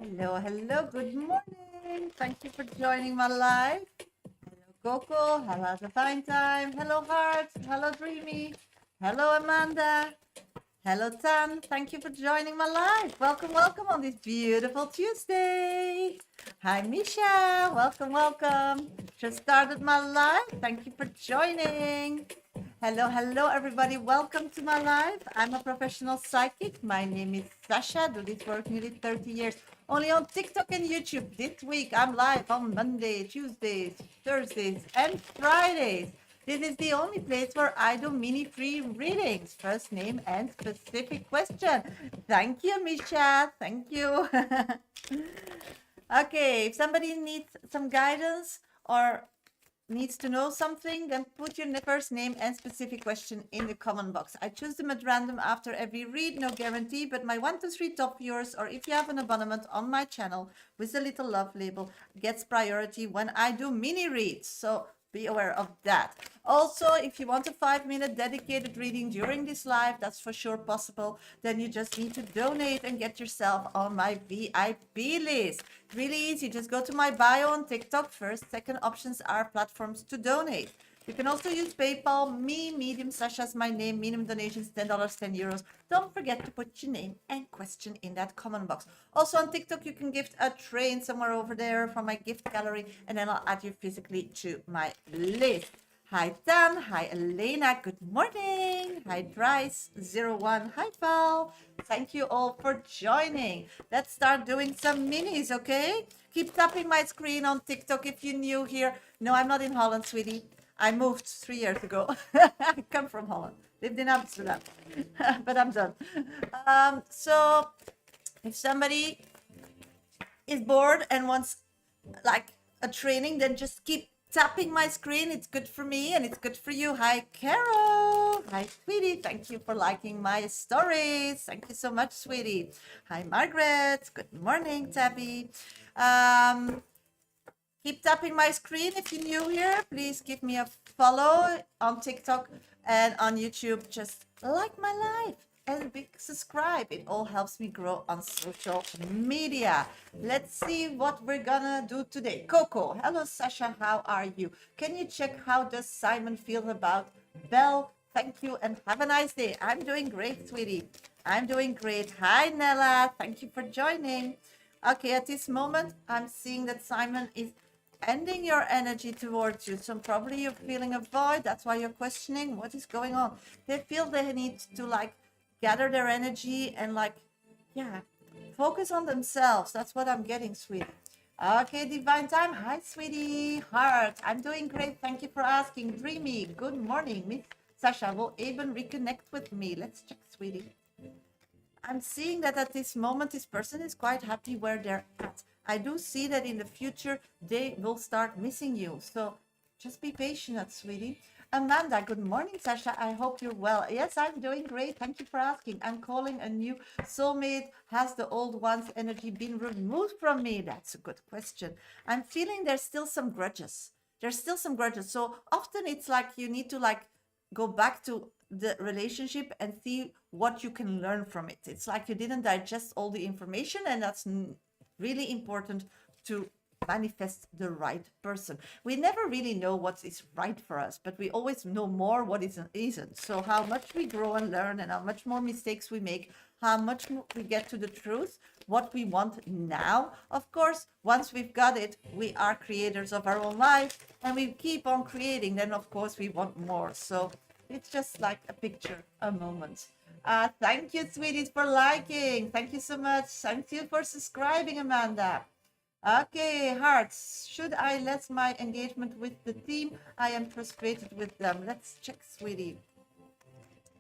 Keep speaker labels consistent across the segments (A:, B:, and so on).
A: Hello, hello, good morning. Thank you for joining my live. Hello, Coco. Hello, the fine time. Hello, Heart. Hello, Dreamy. Hello, Amanda. Hello, Tan. Thank you for joining my live. Welcome, welcome on this beautiful Tuesday. Hi, Misha. Welcome, welcome. Just started my live. Thank you for joining. Hello, hello, everybody. Welcome to my live. I'm a professional psychic. My name is Shasha. Do this work nearly 30 years. Only on TikTok and YouTube. This week, I'm live on Monday, Tuesdays, Thursdays, and Fridays. This is the only place where I do mini free readings, first name and specific question. Thank you, Misha. Thank you. Okay, if somebody needs some guidance or needs to know something, then put your first name and specific question in the comment box. I choose them at random after every read, no guarantee, but my 1 to 3 top viewers, or if you have an abonnement on my channel with the little love label, gets priority when I do mini reads. So be aware of that. Also, if you want a 5-minute dedicated reading during this live, that's for sure possible. Then you just need to donate and get yourself on my VIP list. Really easy. Just go to my bio on TikTok. First, second options are platforms to donate. You can also use PayPal, Medium, Sasha's my name, minimum donations, $10, €10. Don't forget to put your name and question in that comment box. Also on TikTok, you can gift a train somewhere over there from my gift gallery, and then I'll add you physically to my list. Hi, Dan. Hi, Elena. Good morning. Hi, Dries01. Hi, Val. Thank you all for joining. Let's start doing some minis, okay? Keep tapping my screen on TikTok if you're new here. No, I'm not in Holland, sweetie. I moved 3 years ago. I come from Holland, lived in Amsterdam, but I'm done. So if somebody is bored and wants like a training, then just keep tapping my screen. It's good for me and it's good for you. Hi, Carol. Hi, sweetie. Thank you for liking my stories. Thank you so much, sweetie. Hi, Margaret. Good morning, Tabby. Keep tapping my screen if you're new here. Please give me a follow on TikTok and on YouTube. Just like my life and subscribe. It all helps me grow on social media. Let's see what we're gonna do today. Coco, hello Sasha, how are you? Can you check how does Simon feel about Belle? Thank you and have a nice day. I'm doing great, sweetie. I'm doing great. Hi Nella, thank you for joining. Okay, at this moment, I'm seeing that Simon is ending your energy towards you. So probably you're feeling a void. That's why you're questioning what is going on. They feel they need to like gather their energy and like, yeah, focus on themselves. That's what I'm getting, sweetie. Okay, divine time. Hi, sweetie. Heart. I'm doing great. Thank you for asking. Dreamy. Good morning. Miss Sasha will even reconnect with me. Let's check, sweetie. I'm seeing that at this moment, this person is quite happy where they're at. I do see that in the future, they will start missing you. So just be patient, sweetie. Amanda, good morning, Sasha. I hope you're well. Yes, I'm doing great. Thank you for asking. I'm calling a new soulmate. Has the old one's energy been removed from me? That's a good question. I'm feeling there's still some grudges. There's still some grudges. So often it's like you need to like go back to the relationship and see what you can learn from it. It's like you didn't digest all the information, and that's really important to manifest the right person. We never really know what is right for us, but we always know more what isn't. So how much we grow and learn, and how much more mistakes we make, how much we get to the truth, what we want now. Of course, once we've got it, we are creators of our own life, and we keep on creating. Then of course we want more. So it's just like a picture, a moment. Thank you, sweeties, for liking. Thank you so much. Thank you for subscribing, Amanda. Okay, hearts. Should I let my engagement with the team? I am frustrated with them. Let's check, sweetie.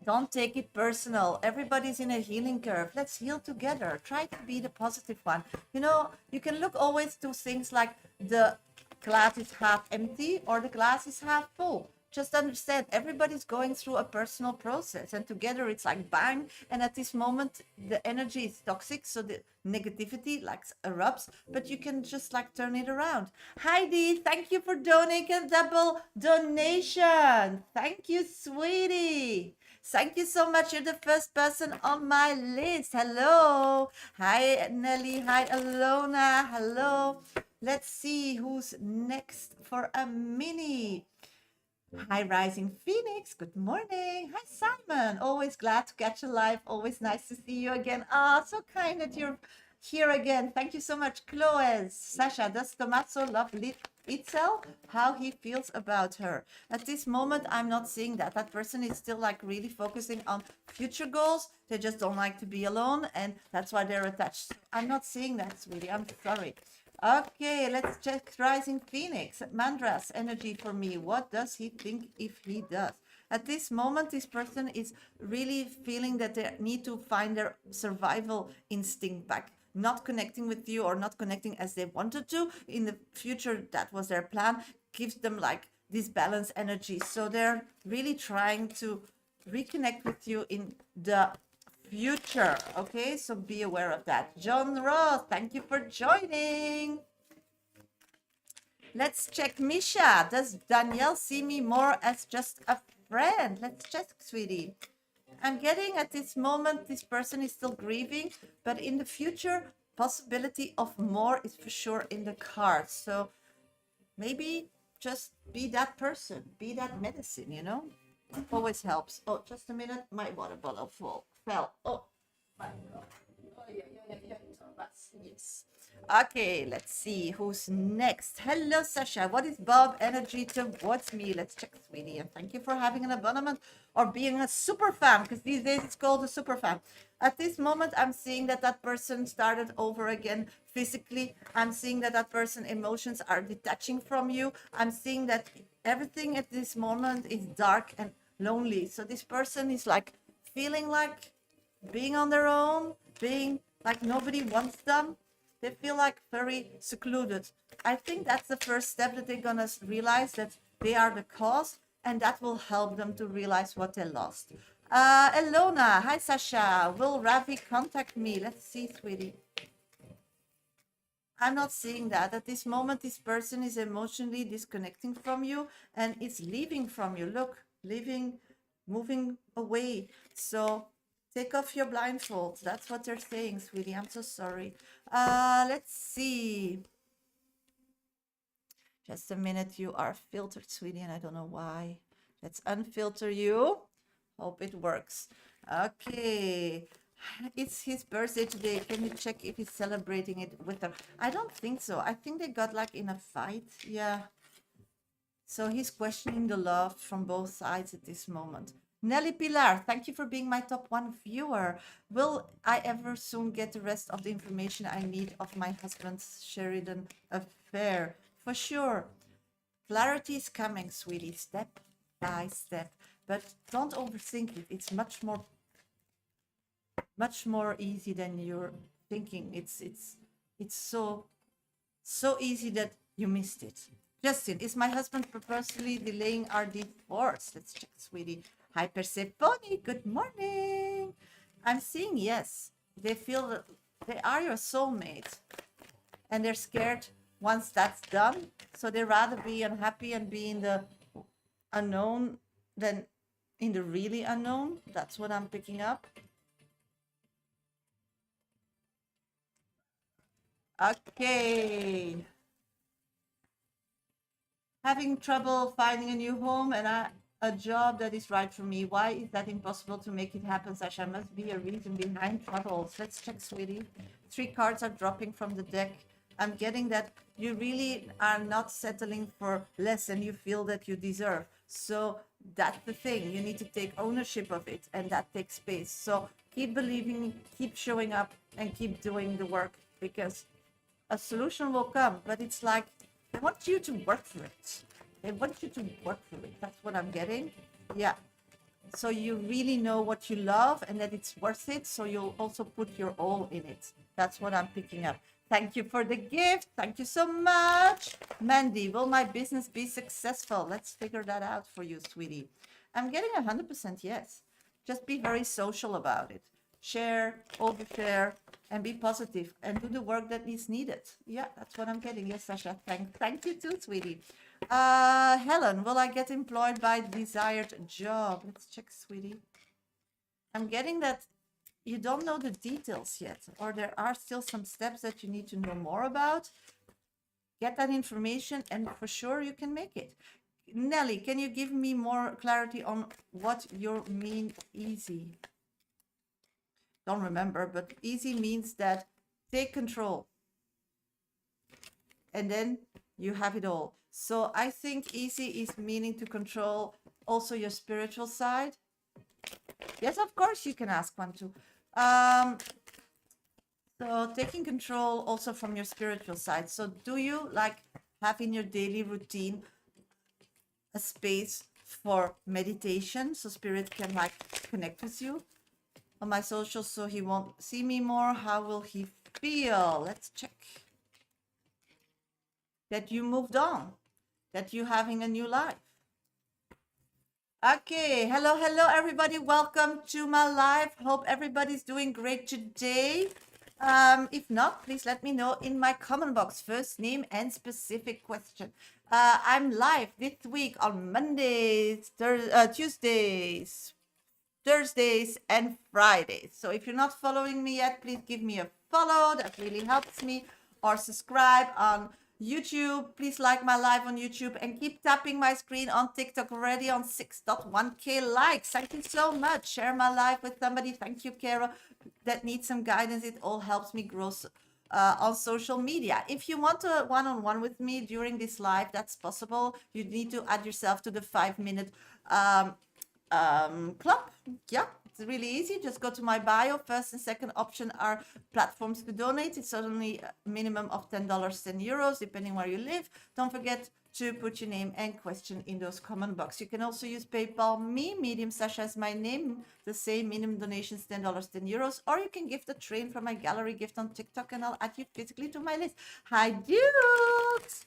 A: Don't take it personal. Everybody's in a healing curve. Let's heal together. Try to be the positive one. You know, you can look always to things like the glass is half empty or the glass is half full. Just understand everybody's going through a personal process, and together it's like bang. And at this moment, the energy is toxic, so the negativity like erupts, but you can just like turn it around. Heidi, thank you for donating a double donation. Thank you, sweetie. Thank you so much. You're the first person on my list. Hello. Hi, Nelly. Hi, Alona. Hello. Let's see who's next for a mini. Hi, Rising Phoenix. Good morning. Hi, Simon. Always glad to catch you live. Always nice to see you again. Ah, so kind that you're here again. Thank you so much, Chloe. Sasha, does Tommaso love Itzel? How he feels about her? At this moment, I'm not seeing that. That person is still like really focusing on future goals. They just don't like to be alone, and that's why they're attached. I'm not seeing that, sweetie. I'm sorry. Okay, let's check Rising Phoenix. Mandra's energy for me. What does he think if he does? At this moment, this person is really feeling that they need to find their survival instinct back. Not connecting with you or not connecting as they wanted to. In the future, that was their plan. Gives them like this balanced energy. So they're really trying to reconnect with you in the future. Okay, so be aware of that. John Ross, thank you for joining. Let's check Misha. Does Danielle see me more as just a friend? Let's check, sweetie. I'm getting at this moment, this person is still grieving, but in the future, possibility of more is for sure in the cards. So maybe just be that person, be that medicine, you know? Always helps. Oh, just a minute. My water bottle fell. Oh, my God. Oh, yeah. Yes. Okay, let's see who's next. Hello, Sasha. What is Bob energy towards me? Let's check, sweetie. And thank you for having an abonnement or being a super fan, because these days it's called a super fan. At this moment, I'm seeing that that person started over again physically. I'm seeing that that person emotions are detaching from you. I'm seeing that everything at this moment is dark and lonely. So this person is like feeling like being on their own, being like nobody wants them. They feel like very secluded. I think that's the first step that they're gonna realize that they are the cause, and that will help them to realize what they lost. Elona, hi Sasha. Will Ravi contact me? Let's see, sweetie. I'm not seeing that. At this moment, this person is emotionally disconnecting from you and it's leaving from you. Look, leaving, moving away. So take off your blindfolds. That's what they're saying, sweetie. I'm so sorry. Let's see. Just a minute. You are filtered, sweetie, and I don't know why. Let's unfilter you. Hope it works. Okay. It's his birthday today. Can you check if he's celebrating it with her? I don't think so. I think they got like in a fight. Yeah. So he's questioning the love from both sides at this moment. Nelly Pilar, thank you for being my top one viewer. Will I ever soon get the rest of the information I need of my husband's Sheridan affair? For sure. Clarity is coming, sweetie, step by step. But don't overthink it. It's much more easy than you're thinking. It's so easy that you missed it. Justin, is my husband purposely delaying our divorce? Let's check, sweetie. Hi, Persephone. Good morning. I'm seeing yes. They feel that they are your soulmate, and they're scared once that's done. So they rather be unhappy and be in the unknown than in the really unknown. That's what I'm picking up. Okay. Having trouble finding a new home and a job that is right for me. Why is that impossible to make it happen, Sasha? Must be a reason behind troubles. Let's check, sweetie. 3 cards are dropping from the deck. I'm getting that you really are not settling for less than you feel that you deserve. So that's the thing. You need to take ownership of it, and that takes space. So keep believing, keep showing up, and keep doing the work, because a solution will come. But it's like they want you to work for it. They want you to work for it. That's what I'm getting. Yeah. So you really know what you love and that it's worth it. So you'll also put your all in it. That's what I'm picking up. Thank you for the gift. Thank you so much. Mandy, will my business be successful? Let's figure that out for you, sweetie. I'm getting 100% yes. Just be very social about it. Share, overshare, and be positive and do the work that is needed. Yeah, that's what I'm getting. Yes, Sasha. Thank you too, sweetie. Helen, will I get employed by the desired job? Let's check, sweetie. I'm getting that you don't know the details yet, or there are still some steps that you need to know more about. Get that information, and for sure you can make it. Nelly, can you give me more clarity on what you mean easy? Don't remember, but easy means that take control. And then you have it all. So I think easy is meaning to control also your spiritual side. Yes, of course you can ask one too. So taking control also from your spiritual side. So do you like have in your daily routine a space for meditation so spirit can like connect with you? On my socials so he won't see me more, how will he feel? Let's check. That you moved on, that you're having a new life. Okay, hello, everybody. Welcome to my live. Hope everybody's doing great today. If not, please let me know in my comment box, first name and specific question. I'm live this week on Mondays, Tuesdays, Thursdays, and Fridays. So if you're not following me yet, please give me a follow. That really helps me. Or subscribe on YouTube. Please like my live on YouTube and keep tapping my screen on TikTok, already on 6.1k likes. Thank you so much. Share my live with somebody. Thank you, Carol, that needs some guidance. It all helps me grow on social media. If you want a one-on-one with me during this live, that's possible. You need to add yourself to the 5-minute club. Yeah, it's really easy. Just go to my bio. First and second option are platforms to donate. It's only a minimum of $10, €10, depending where you live. Don't forget to put your name and question in those comment box. You can also use PayPal me, Medium Shasha is my name, the same minimum donations, $10, €10, or you can gift a train from my gallery gift on TikTok and I'll add you physically to my list. Hi, Dukes!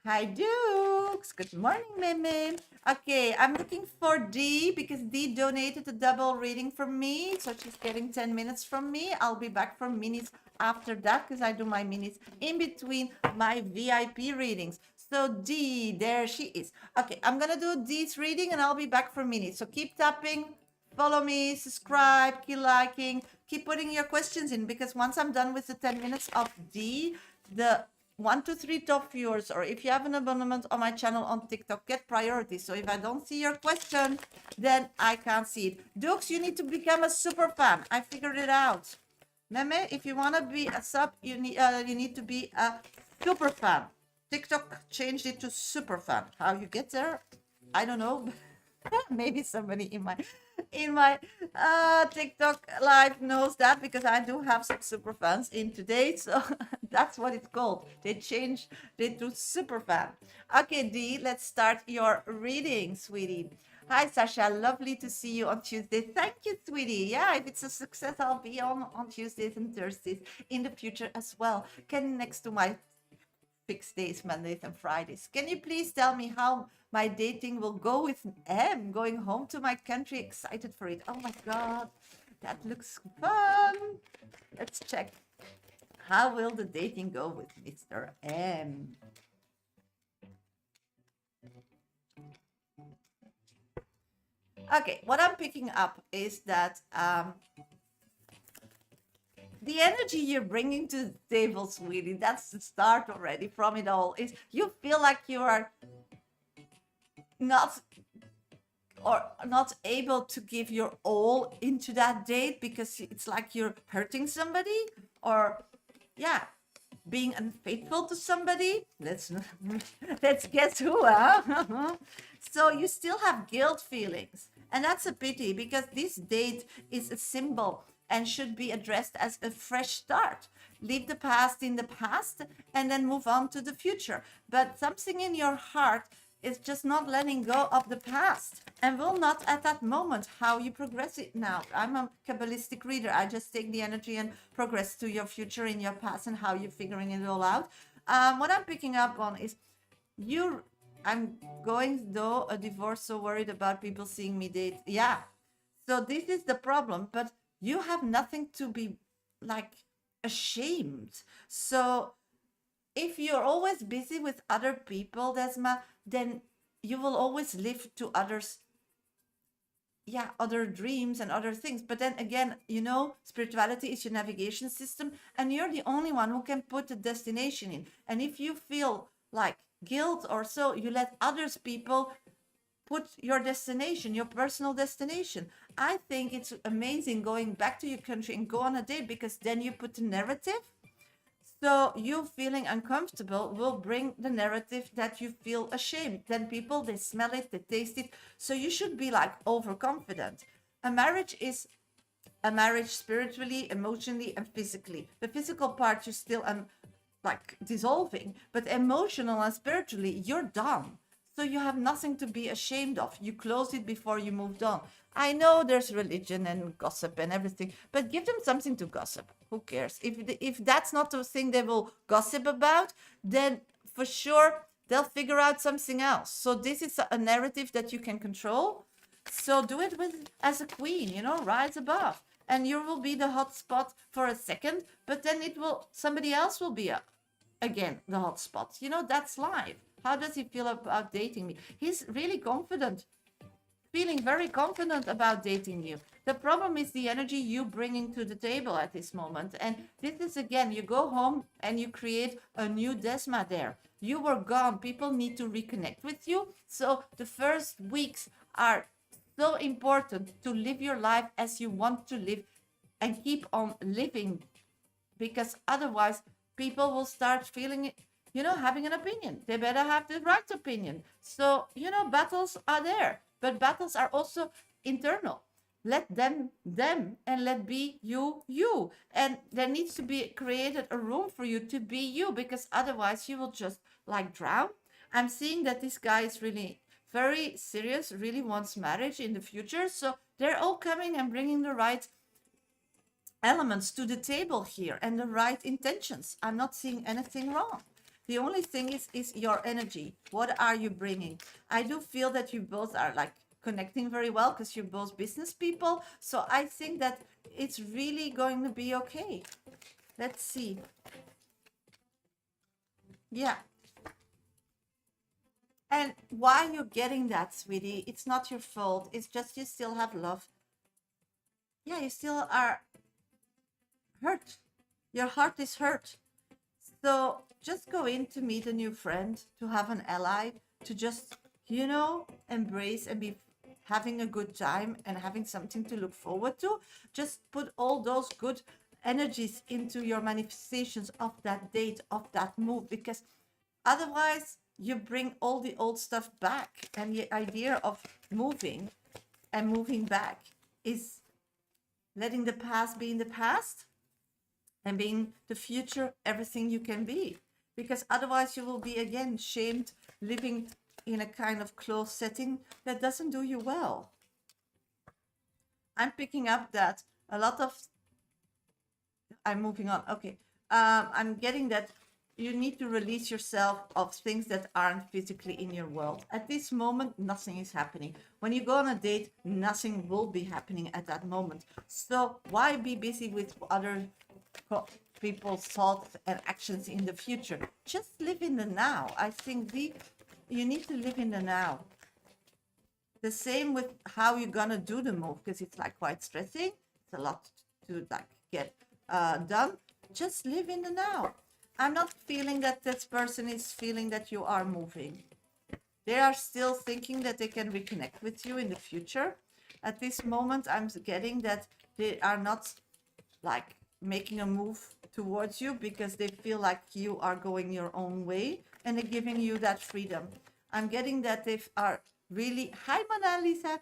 A: Hi, Dukes. Good morning, Mimi. Okay, I'm looking for D because D donated a double reading from me. So she's getting 10 minutes from me. I'll be back for minis after that because I do my minis in between my VIP readings. So D, there she is. Okay, I'm going to do D's reading and I'll be back for minis. So keep tapping, follow me, subscribe, keep liking, keep putting your questions in because once I'm done with the 10 minutes of D, the 1 to 3 top viewers, or if you have an abonnement on my channel on TikTok, get priority. So if I don't see your question, then I can't see it. Dukes, you need to become a super fan. I figured it out. Meme, if you want to be a sub, you need to be a super fan. TikTok changed it to super fan. How you get there, I don't know. Maybe somebody in my TikTok live knows that because I do have some super fans in today. So that's what it's called. They changed it to super fan. Okay, D, let's start your reading, sweetie. Hi, Sasha. Lovely to see you on Tuesday. Thank you, sweetie. Yeah, if it's a success, I'll be on Tuesdays and Thursdays in the future as well. Can next to my fixed days, Mondays and Fridays. Can you please tell me how my dating will go with M going home to my country? Excited for it. Oh my God, that looks fun. Let's check. How will the dating go with Mr. M? Okay, what I'm picking up is that the energy you're bringing to the table, sweetie, that's the start already from it all, is you feel like you are not able to give your all into that date because it's like you're hurting somebody or being unfaithful to somebody. Let's guess who, huh? So you still have guilt feelings, and that's a pity because this date is a symbol and should be addressed as a fresh start. Leave the past in the past and then move on to the future. But something in your heart is just not letting go of the past and will not at that moment. How you progress it now. I'm a Kabbalistic reader. I just take the energy and progress to your future in your past and how you're figuring it all out. What I'm picking up on is I'm going though a divorce, so worried about people seeing me date. Yeah. So this is the problem, but you have nothing to be like ashamed. So if you're always busy with other people, Desma, then you will always live to others' yeah, other dreams and other things. But then again, spirituality is your navigation system, and you're the only one who can put the destination in. And if you feel like guilt or so, you let others people put your destination, your personal destination. I think it's amazing going back to your country and go on a date, because then you put the narrative. So you feeling uncomfortable will bring the narrative that you feel ashamed. Then people, they smell it, they taste it. So you should be like overconfident. A marriage is a marriage spiritually, emotionally, and physically. The physical part you still like dissolving, but emotional and spiritually, you're done. So you have nothing to be ashamed of. You closed it before you moved on. I know there's religion and gossip and everything, but give them something to gossip. Who cares? If that's not the thing they will gossip about, then for sure they'll figure out something else. So this is a narrative that you can control. So do it with as a queen, rise above. And you will be the hot spot for a second, but then somebody else will be again the hot spot. That's life. How does he feel about dating me? He's really confident, feeling very confident about dating you. The problem is the energy you bringing to the table at this moment. And this is again, you go home and you create a new Desma there. You were gone. People need to reconnect with you. So the first weeks are so important to live your life as you want to live and keep on living, because otherwise people will start feeling it, having an opinion. They better have the right opinion. So, battles are there, but battles are also internal. Let them, and let be you. And there needs to be created a room for you to be you, because otherwise you will just like drown. I'm seeing that this guy is really very serious, really wants marriage in the future. So they're all coming and bringing the right elements to the table here and the right intentions. I'm not seeing anything wrong. The only thing is your energy. What are you bringing? I do feel that you both are like connecting very well, because you're both business people. So I think that it's really going to be okay. Let's see. Yeah. And why you're getting that, sweetie, it's not your fault. It's just you still have love. Yeah, you still are hurt. Your heart is hurt. So just go in to meet a new friend, to have an ally, to just, embrace and be having a good time and having something to look forward to. Just put all those good energies into your manifestations of that date, of that move, because otherwise you bring all the old stuff back. And the idea of moving and moving back is letting the past be in the past and being the future everything you can be, because otherwise you will be again shamed living in a kind of closed setting that doesn't do you well. I'm picking up that a lot of, I'm moving on. Okay. I'm getting that you need to release yourself of things that aren't physically in your world. At this moment, nothing is happening. When you go on a date, nothing will be happening at that moment. So why be busy with other people's thoughts and actions in the future? Just live in the now. I think you need to live in the now. The same with how you're gonna do the move, because it's like quite stressing. It's a lot to like get done. Just live in the now. I'm not feeling that this person is feeling that you are moving. They are still thinking that they can reconnect with you in the future. At this moment, I'm getting that they are not like making a move towards you, because they feel like you are going your own way and they're giving you that freedom. I'm getting that they are really, hi Mona Lisa,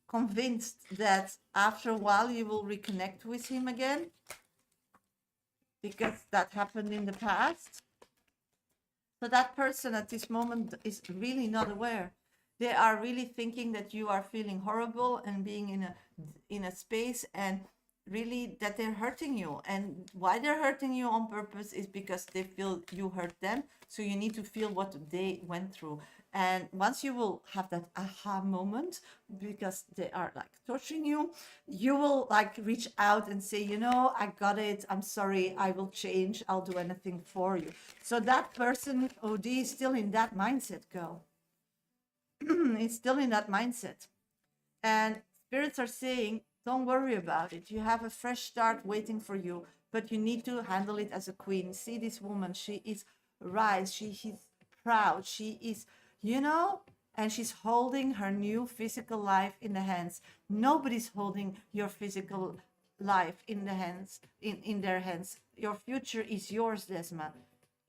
A: convinced that after a while you will reconnect with him again, because that happened in the past. So that person at this moment is really not aware. They are really thinking that you are feeling horrible and being in a space, and really that they're hurting you. And why they're hurting you on purpose is because they feel you hurt them. So you need to feel what they went through. And once you will have that aha moment, because they are like torturing you, you will like reach out and say, I got it. I'm sorry. I will change. I'll do anything for you. So that person, OD, is still in that mindset, girl. It's still in that mindset. And spirits are saying, don't worry about it. You have a fresh start waiting for you, but you need to handle it as a queen. See this woman, she is rise, she is proud, she is, you know, and she's holding her new physical life in the hands. Nobody's holding your physical life in the hands, in their hands. Your future is yours, Desma.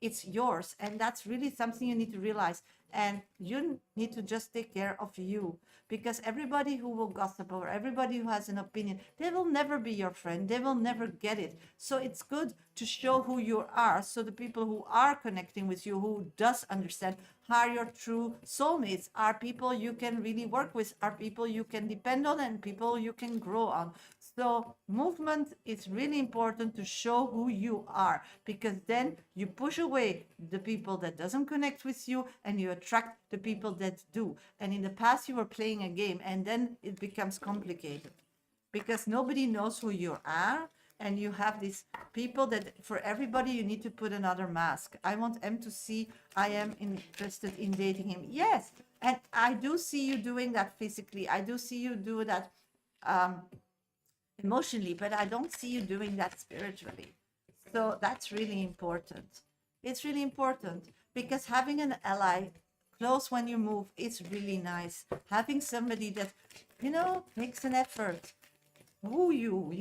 A: It's yours, and that's really something you need to realize. And you need to just take care of you, because everybody who will gossip or everybody who has an opinion, they will never be your friend, they will never get it. So it's good to show who you are, so the people who are connecting with you, who does understand, are your true soulmates, are people you can really work with, are people you can depend on, and people you can grow on. So movement is really important to show who you are, because then you push away the people that doesn't connect with you and you attract the people that do. And in the past you were playing a game, and then it becomes complicated because nobody knows who you are, and you have these people that for everybody you need to put another mask. I want M to see I am interested in dating him. Yes, and I do see you doing that physically. I do see you do that emotionally, but I don't see you doing that spiritually. So that's really important. It's really important because having an ally close when you move is really nice. Having somebody that, makes an effort, woo you,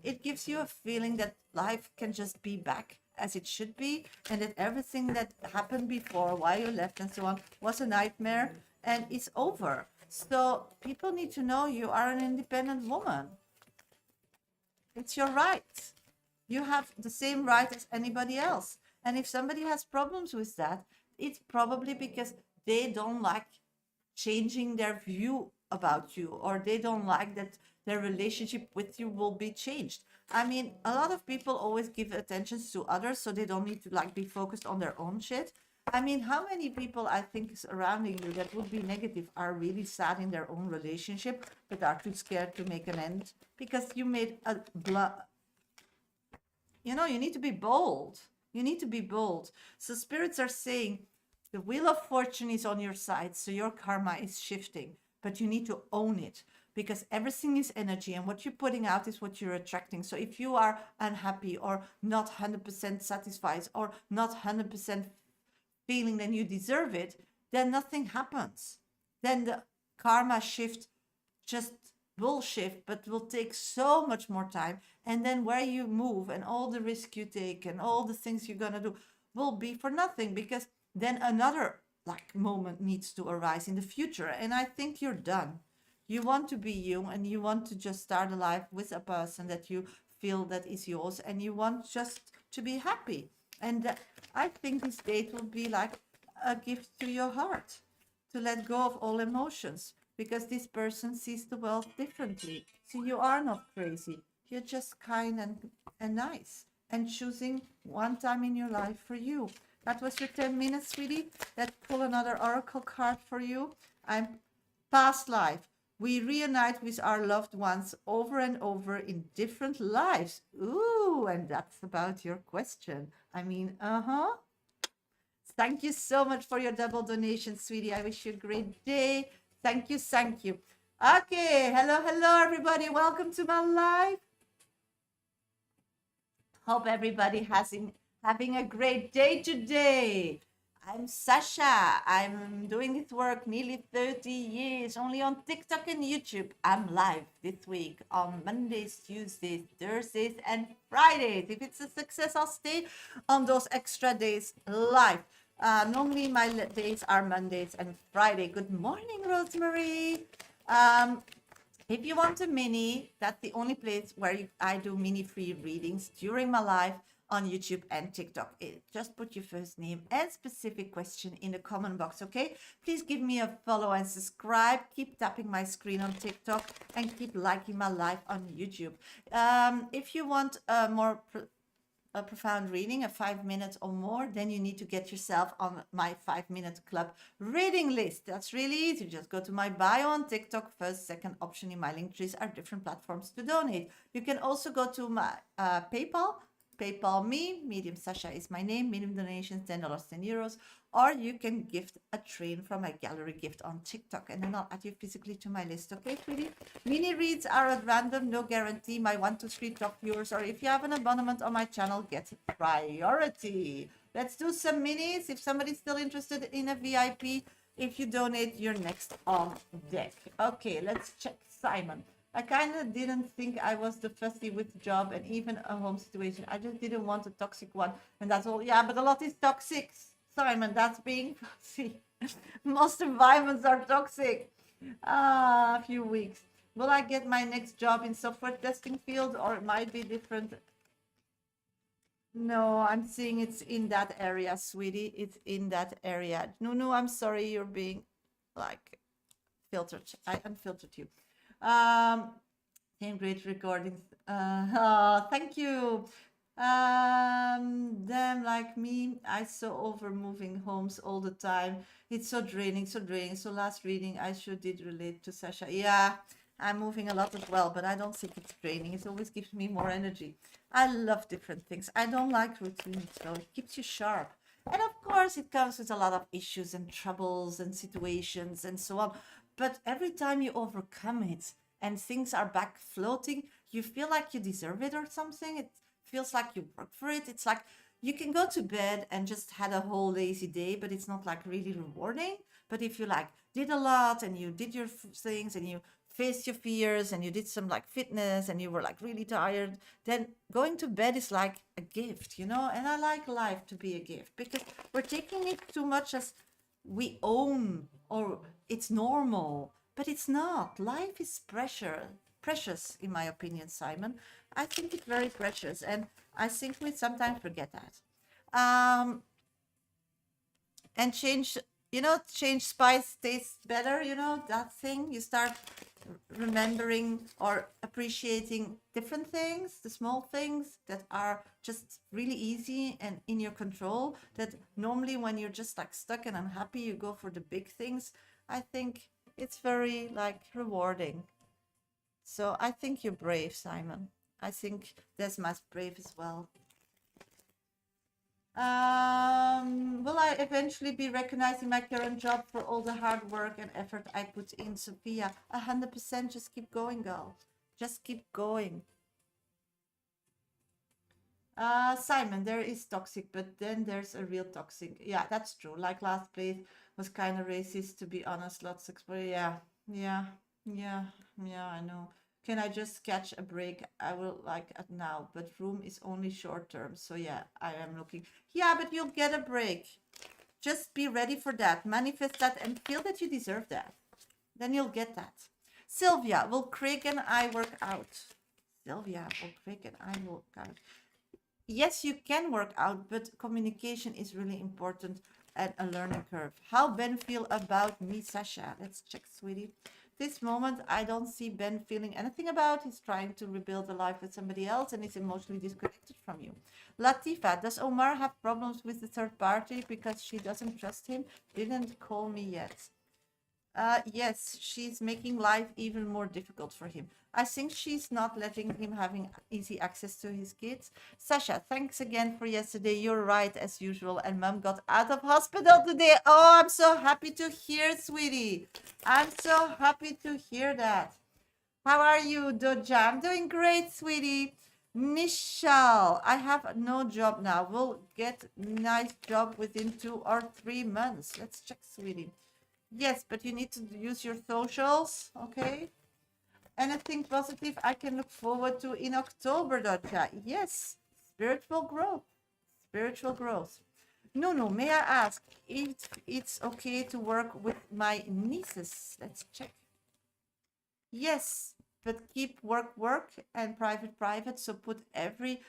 A: it gives you a feeling that life can just be back as it should be, and that everything that happened before, why you left and so on, was a nightmare and it's over. So people need to know you are an independent woman. It's your right. You have the same right as anybody else. And if somebody has problems with that, it's probably because they don't like changing their view about you, or they don't like that their relationship with you will be changed. I mean, a lot of people always give attention to others so they don't need to be focused on their own shit. I mean, how many people I think surrounding you that would be negative are really sad in their own relationship but are too scared to make an end because you made a you need to be bold. You need to be bold. So spirits are saying the wheel of fortune is on your side, so your karma is shifting, but you need to own it because everything is energy, and what you're putting out is what you're attracting. So if you are unhappy or not 100% satisfied or not 100% feeling that you deserve it, then nothing happens. Then the karma shift just will shift, but will take so much more time. And then where you move and all the risk you take and all the things you're gonna do will be for nothing, because then another moment needs to arise in the future. And I think you're done. You want to be you, and you want to just start a life with a person that you feel that is yours, and you want just to be happy. And I think this date will be like a gift to your heart, to let go of all emotions, because this person sees the world differently. So you are not crazy. You're just kind and nice and choosing one time in your life for you. That was your 10 minutes, sweetie. Let's pull another oracle card for you. I'm past life. We reunite with our loved ones over and over in different lives. Ooh, and that's about your question. I mean, Thank you so much for your double donation, sweetie. I wish you a great day. Thank you, thank you. Okay, hello, everybody. Welcome to my live. Hope everybody having a great day today. I'm Sasha. I'm doing this work nearly 30 years, only on TikTok and YouTube. I'm live this week on Mondays, Tuesdays, Thursdays, and Fridays. If it's a success, I'll stay on those extra days live. Normally my days are Mondays and Friday. Good morning, Rosemary. If you want a mini, that's the only place where I do mini free readings during my live on YouTube and TikTok. Just put your first name and specific question in the comment box, okay? Please give me a follow and subscribe. Keep tapping my screen on TikTok and keep liking my live on YouTube. If you want a more profound reading, a 5 minutes or more, then you need to get yourself on my 5-minute club reading list. That's really easy. Just go to my bio on TikTok. First, second option in my link trees are different platforms to donate. You can also go to my PayPal PayPal me. Medium Sasha is my name. Medium donations, $10, 10 euros. Or you can gift a train from my gallery gift on TikTok, and then I'll add you physically to my list. Okay, sweetie? Mini reads are at random, no guarantee. My 1 to 3 top viewers, or if you have an abonnement on my channel, get priority. Let's do some minis. If somebody's still interested in a VIP, if you donate, you're next on deck. Okay, let's check Simon. I kind of didn't think I was the fussy with the job and even a home situation. I just didn't want a toxic one. And that's all. Yeah, but a lot is toxic, Simon. That's being fussy. Most environments are toxic. A few weeks. Will I get my next job in software testing field, or it might be different? No, I'm seeing it's in that area, sweetie. It's in that area. No, I'm sorry. You're being like filtered. I unfiltered you. Great recordings. Thank you. Them like me, I so over moving homes all the time. It's so draining, so draining. So last reading, I sure did relate to Sasha. Yeah, I'm moving a lot as well, but I don't think it's draining. It always gives me more energy. I love different things. I don't like routine, so it keeps you sharp. And of course, it comes with a lot of issues and troubles and situations and so on. But every time you overcome it and things are back floating, you feel like you deserve it or something. It feels like you work for it. It's like you can go to bed and just had a whole lazy day, but it's not like really rewarding. But if you like did a lot and you did your things and you faced your fears and you did some like fitness and you were like really tired, then going to bed is like a gift, And I like life to be a gift, because we're taking it too much as we own or it's normal, but it's not. Life is precious, in my opinion, Simon. I think it's very precious, and I think we sometimes forget that. And change spice tastes better, that thing. You start remembering or appreciating different things, the small things that are just really easy and in your control, that normally when you're just like stuck and unhappy, you go for the big things. I think it's very like rewarding. So I think you're brave, Simon. I think Desma's brave as well. Will I eventually be recognized in my current job for all the hard work and effort I put in, Sophia? 100%. Just keep going, girl. Just keep going. Simon, there is toxic, but then there's a real toxic. Yeah, that's true. Like last place was kind of racist, to be honest. Lots of yeah, I know. Can I just catch a break? I will like it now, but room is only short term. So yeah, I am looking. Yeah, but you'll get a break. Just be ready for that. Manifest that and feel that you deserve that. Then you'll get that. Sylvia, will Craig and I work out? Sylvia, will Craig and I work out? Yes, you can work out, but communication is really important and a learning curve. How Ben feel about me, Sasha? Let's check, sweetie. This moment, I don't see Ben feeling anything about. He's trying to rebuild a life with somebody else and is emotionally disconnected from you. Latifa, does Omar have problems with the third party because she doesn't trust him? Didn't call me yet. Yes, she's making life even more difficult for him. I think she's not letting him having easy access to his kids. Sasha, thanks again for yesterday. You're right as usual. And Mom got out of hospital today. Oh, I'm so happy to hear, sweetie. I'm so happy to hear that. How are you, Doja? I'm doing great, sweetie. Nishal, I have no job now. We'll get nice job within 2 or 3 months. Let's check, sweetie. Yes, but you need to use your socials, okay? Anything positive I can look forward to in October, Dotja? Yes, spiritual growth. Spiritual growth. No, may I ask if it's okay to work with my nieces? Let's check. Yes, but keep work and private. So put every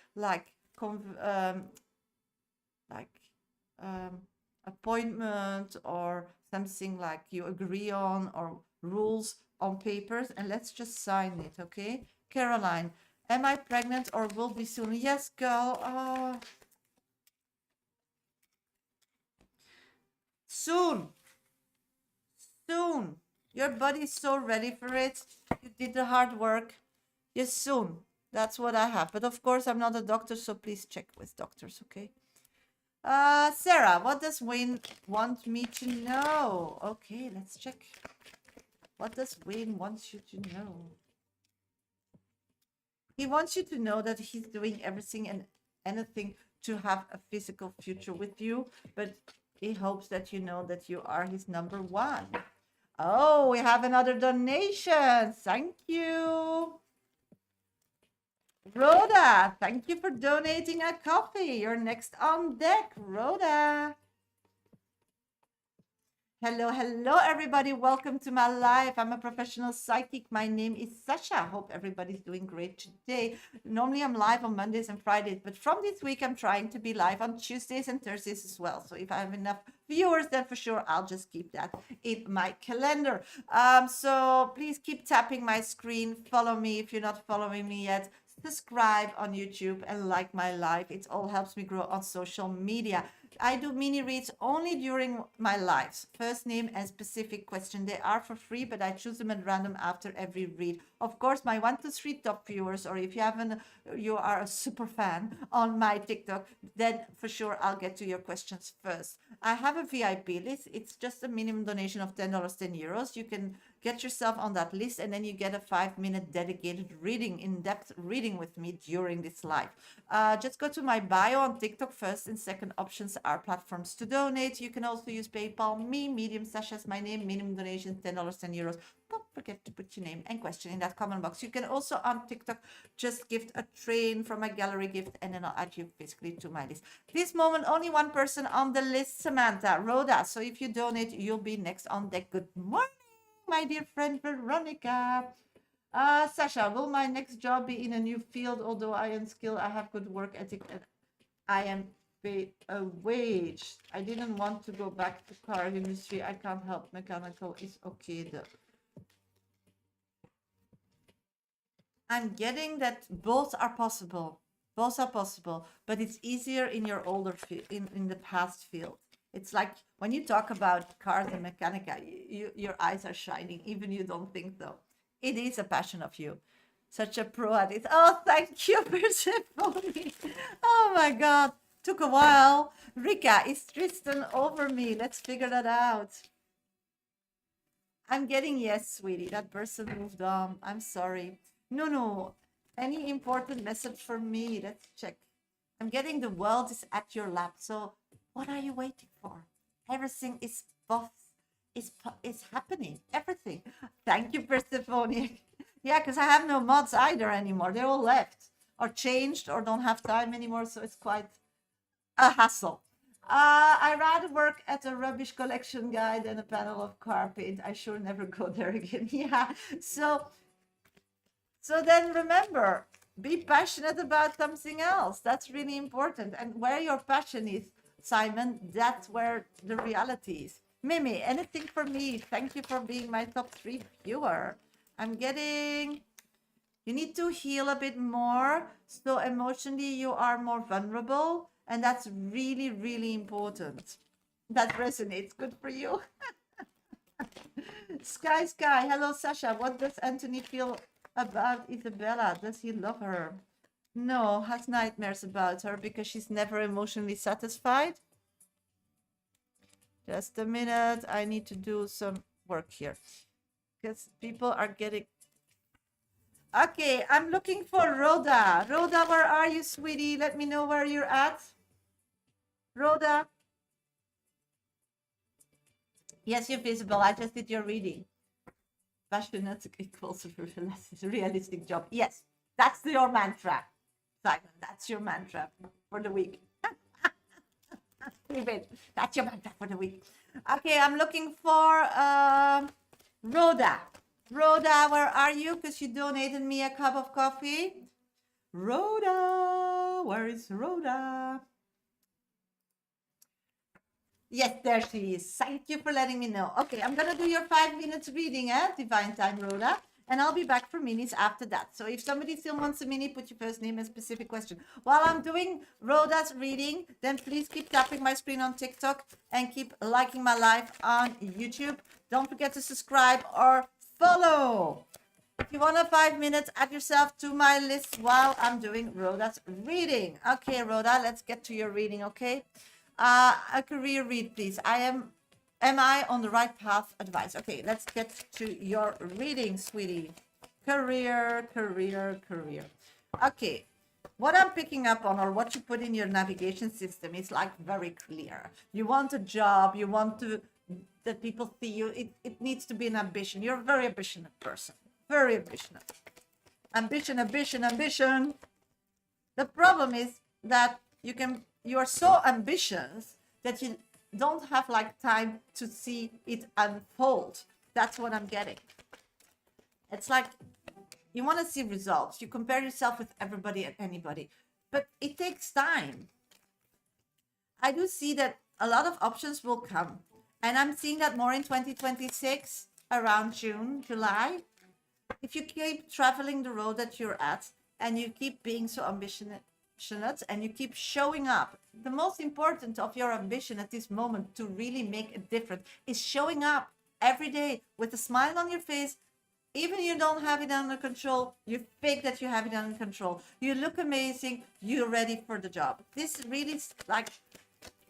A: appointment or something like you agree on or rules on papers, and let's just sign it, okay? Caroline, am I pregnant or will be soon? Yes, girl. Soon. Your body is so ready for it. You did the hard work. Yes, soon. That's what I have. But of course, I'm not a doctor, so please check with doctors, okay? Sarah, what does Wayne want me to know? Okay, let's check. What does Wayne want you to know? He wants you to know that he's doing everything and anything to have a physical future with you, but he hopes that you know that you are his number one. Oh, we have another donation. Thank you. Rhoda, thank you for donating a coffee. You're next on deck, Rhoda. Hello, hello, everybody. Welcome to my life. I'm a professional psychic. My name is Shasha. Hope everybody's doing great today. Normally, I'm live on Mondays and Fridays, but from this week, I'm trying to be live on Tuesdays and Thursdays as well. So if I have enough viewers, then for sure, I'll just keep that in my calendar. So please keep tapping my screen. Follow me if you're not following me yet. Subscribe on YouTube and like my life. It all helps me grow on social media. I do mini reads only during my lives. First name and specific question. They are for free, but I choose them at random after every read. Of course, my 1 to 3 top viewers, or if you are a super fan on my TikTok, then for sure I'll get to your questions first. I have a VIP list. It's just a minimum donation of $10, 10 euros. You can get yourself on that list, and then you get a 5-minute dedicated reading, in-depth reading with me during this live. Just go to my bio on TikTok. First and second options are platforms to donate. You can also use PayPal, me, Medium, Sasha's my name, minimum donation $10, 10 euros. Don't forget to put your name and question in that comment box. You can also on TikTok just gift a train from a gallery gift, and then I'll add you physically to my list. This moment, only one person on the list, Samantha, Rhoda. So if you donate, you'll be next on deck. Good morning, my dear friend Veronica. Sasha, will my next job be in a new field? Although I am skilled, I have good work ethic, and I am paid a wage. I didn't want to go back to car industry. I can't help. Mechanical is okay though. I'm getting that both are possible. Both are possible, but it's easier in your older field, in the past field. It's like when you talk about cars and mechanica, your eyes are shining, even you don't think so. It is a passion of you. Such a pro at it. Oh, thank you, Persephone. Oh my God. Took a while. Rika, is Tristan over me? Let's figure that out. I'm getting yes, sweetie. That person moved on. I'm sorry. No. Any important message for me? Let's check. I'm getting the world is at your lap. So what are you waiting for? Everything is both is happening. Everything. Thank you, Persephone. Yeah, because I have no mods either anymore. They're all left or changed or don't have time anymore. So it's quite a hassle. I rather work at a rubbish collection guy than a panel of car paint. I sure never go there again. Yeah. So then remember, be passionate about something else. That's really important. And where your passion is, Simon, that's where the reality is. Mimi, anything for me? Thank you for being my top 3 viewer. I'm getting, you need to heal a bit more. So emotionally, you are more vulnerable. And that's really, really important. That resonates. Good for you. Sky. Hello, Sasha. What does Anthony feel about Isabella? Does he love her? No, has nightmares about her because she's never emotionally satisfied. Just a minute. I need to do some work here because people are getting... Okay, I'm looking for Rhoda. Rhoda, where are you, sweetie? Let me know where you're at. Rhoda. Yes, you're visible. I just did your reading. Passionate equals realistic job. Yes, that's your mantra, Simon. That's your mantra for the week. That's your mantra for the week. Okay, I'm looking for Rhoda. Rhoda, where are you? Because you donated me a cup of coffee. Rhoda, where is Rhoda? Yes, there she is. Thank you for letting me know. Okay, I'm going to do your 5 minutes reading, Divine Time, Rhoda. And I'll be back for minis after that. So if somebody still wants a mini, put your first name and specific question. While I'm doing Rhoda's reading, then please keep tapping my screen on TikTok and keep liking my live on YouTube. Don't forget to subscribe or follow. If you want a 5 minutes, add yourself to my list while I'm doing Rhoda's reading. Okay, Rhoda, let's get to your reading, okay? A career read, please. Am I on the right path? Advice. Okay, let's get to your reading, sweetie. Career, career, career. Okay, what I'm picking up on, or what you put in your navigation system, is like very clear. You want a job, you want to that people see you. It needs to be an ambition. You're a very ambitious person. Very ambitious. Ambition, ambition, ambition. The problem is that you are so ambitious that you don't have like time to see it unfold. That's what I'm getting. It's like you want to see results. You compare yourself with everybody and anybody, but it takes time. I do see that a lot of options will come, and I'm seeing that more in 2026, around June, July. If you keep traveling the road that you're at and you keep being so ambitious and you keep showing up, the most important of your ambition at this moment to really make a difference is showing up every day with a smile on your face. Even you don't have it under control, you fake that you have it under control. You look amazing, you're ready for the job. This really like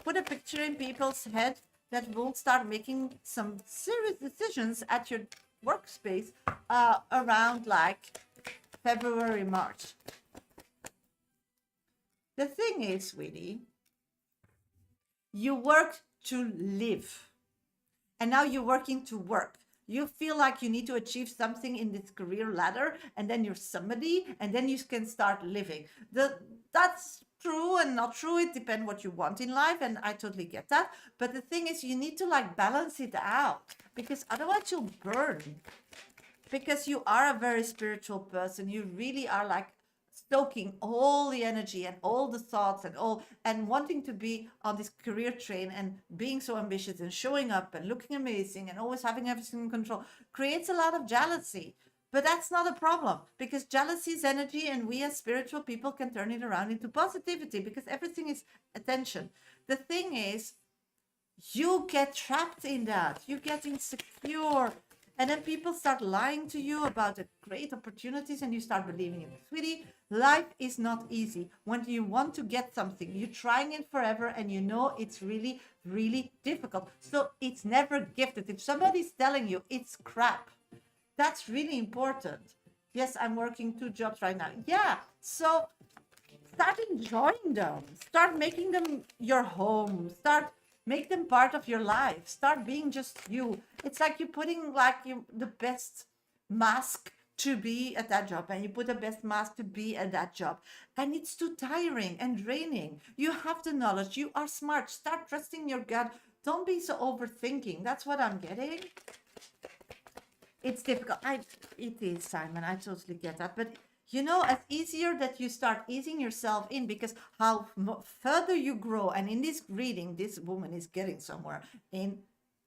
A: put a picture in people's head that will start making some serious decisions at your workspace around like February, March. The thing is, sweetie, you work to live, and now you're working to work. You feel like you need to achieve something in this career ladder, and then you're somebody, and then you can start living. That's true and not true. It depends what you want in life, and I totally get that. But the thing is, you need to like balance it out, because otherwise you'll burn. Because you are a very spiritual person. You really are like stoking all the energy and all the thoughts and wanting to be on this career train and being so ambitious and showing up and looking amazing and always having everything in control creates a lot of jealousy. But that's not a problem, because jealousy is energy, and we as spiritual people can turn it around into positivity, because everything is attention. The thing is, you get trapped in that. You get insecure. And then people start lying to you about the great opportunities, and you start believing it. Sweetie, life is not easy. When you want to get something, you're trying it forever, and you know it's really, really difficult. So it's never gifted. If somebody's telling you it's crap, that's really important. Yes, I'm working 2 jobs right now. Yeah, so start enjoying them. Start making them your home. Make them part of your life. Start being just you. It's like you're putting the best mask to be at that job, and you put the best mask to be at that job, and it's too tiring and draining. You have the knowledge. You are smart. Start trusting your gut. Don't be so overthinking. That's what I'm getting. It's difficult. It is, Simon. I totally get that. But it's easier that you start easing yourself in, because how further you grow, and in this reading, this woman is getting somewhere in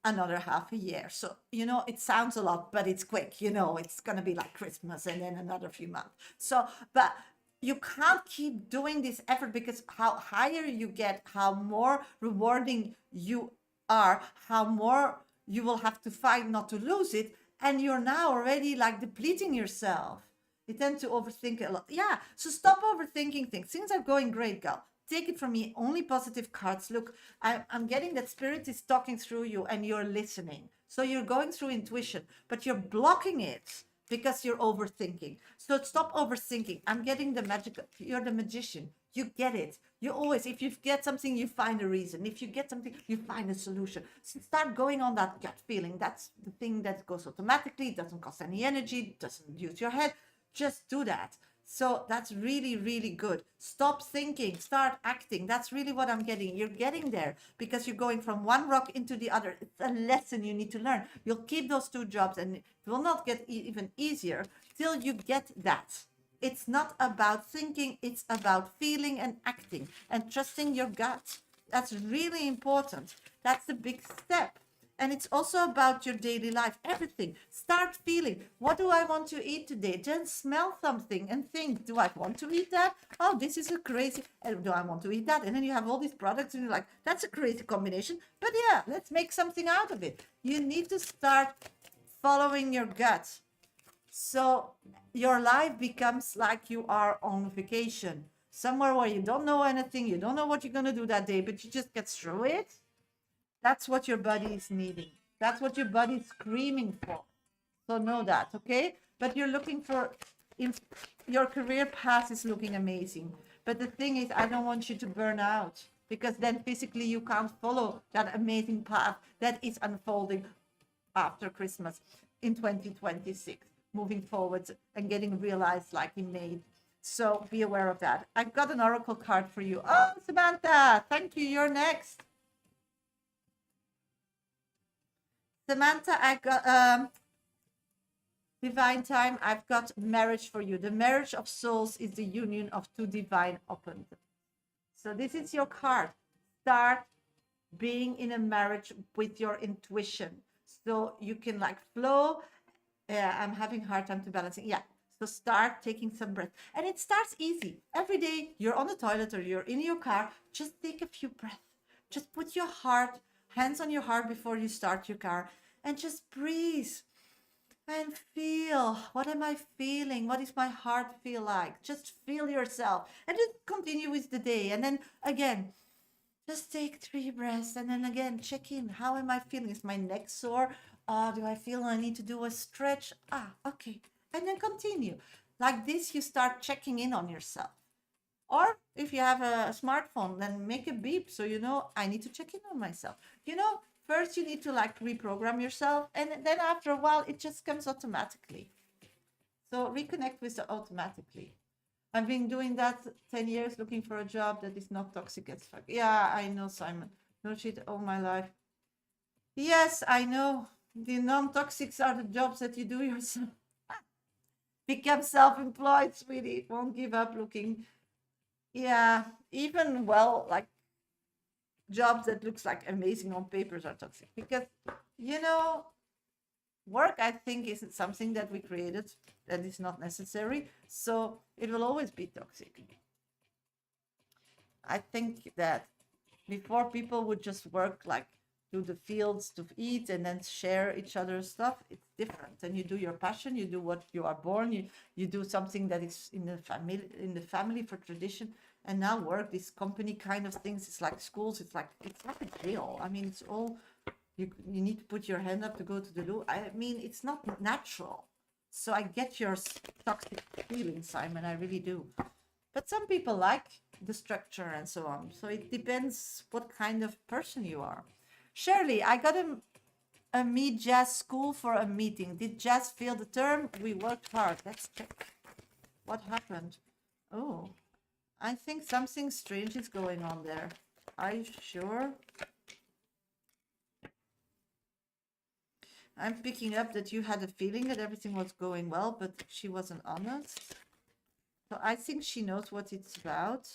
A: another half a year. So, it sounds a lot, but it's quick. It's going to be like Christmas and then another few months. So, but you can't keep doing this effort, because how higher you get, how more rewarding you are, how more you will have to fight not to lose it. And you're now already like depleting yourself. You tend to overthink a lot. Yeah, so stop overthinking things. Things are going great, girl. Take it from me, only positive cards. Look, I'm getting that spirit is talking through you and you're listening. So you're going through intuition, but you're blocking it because you're overthinking. So stop overthinking. I'm getting the magic. You're the magician. You get it. You always, if you get something, you find a reason. If you get something, you find a solution. So start going on that gut feeling. That's the thing that goes automatically. It doesn't cost any energy. Doesn't use your head. Just do that. So that's really, really good. Stop thinking, start acting. That's really what I'm getting. You're getting there because you're going from one rock into the other. It's a lesson you need to learn. You'll keep those 2 jobs, and it will not get even easier till you get that. It's not about thinking, it's about feeling and acting and trusting your gut. That's really important. That's the big step. And it's also about your daily life, everything. Start feeling, what do I want to eat today? Then smell something and think, do I want to eat that? Oh, this is a crazy, do I want to eat that? And then you have all these products and you're like, that's a crazy combination. But yeah, let's make something out of it. You need to start following your gut. So your life becomes like you are on vacation, somewhere where you don't know anything, you don't know what you're going to do that day, but you just get through it. That's what your body is needing. That's what your body is screaming for. So know that, okay? But you're looking for, if your career path is looking amazing. But the thing is, I don't want you to burn out, because then physically you can't follow that amazing path that is unfolding after Christmas in 2026, moving forward and getting realized like in May. So be aware of that. I've got an oracle card for you. Oh, Samantha, thank you. You're next. Samantha, I got divine time. I've got marriage for you. The marriage of souls is the union of two divine opposites. So this is your card. Start being in a marriage with your intuition, so you can like flow. I'm having a hard time to balancing. Yeah. So start taking some breath. And it starts easy. Every day you're on the toilet or you're in your car, just take a few breaths. Just put your heart, hands on your heart before you start your car, and just breathe and feel. What am I feeling? What does my heart feel like? Just feel yourself and just continue with the day. And then again, just take 3 breaths, and then again check in. How am I feeling? Is my neck sore? Do I feel I need to do a stretch? Okay. And then continue. Like this, you start checking in on yourself. Or if you have a smartphone, then make a beep so you know I need to check in on myself. First you need to like reprogram yourself, and then after a while it just comes automatically. So reconnect with it automatically. I've been doing that 10 years, looking for a job that is not toxic as fuck. Yeah, I know, Simon. No shit all my life. Yes, I know. The non-toxics are the jobs that you do yourself. Become self-employed, sweetie. Won't give up looking. Yeah, even like jobs that looks like amazing on papers are toxic, because work, I think, isn't something that we created, that is not necessary, so it will always be toxic. I think that before people would just work like to the fields to eat and then share each other's stuff, it's different. And you do your passion, you do what you are born, you do something that is in the family for tradition. And now work, this company kind of things, it's like schools, it's like a jail. I mean, it's all you need to put your hand up to go to the loo. I mean, it's not natural. So I get your toxic feeling, Simon, I really do. But some people like the structure and so on. So it depends what kind of person you are. Shirley, I got a Meet Jazz school for a meeting. Did Jazz fail the term? We worked hard. Let's check. What happened? Oh, I think something strange is going on there. Are you sure? I'm picking up that you had a feeling that everything was going well, but she wasn't honest. So I think she knows what it's about,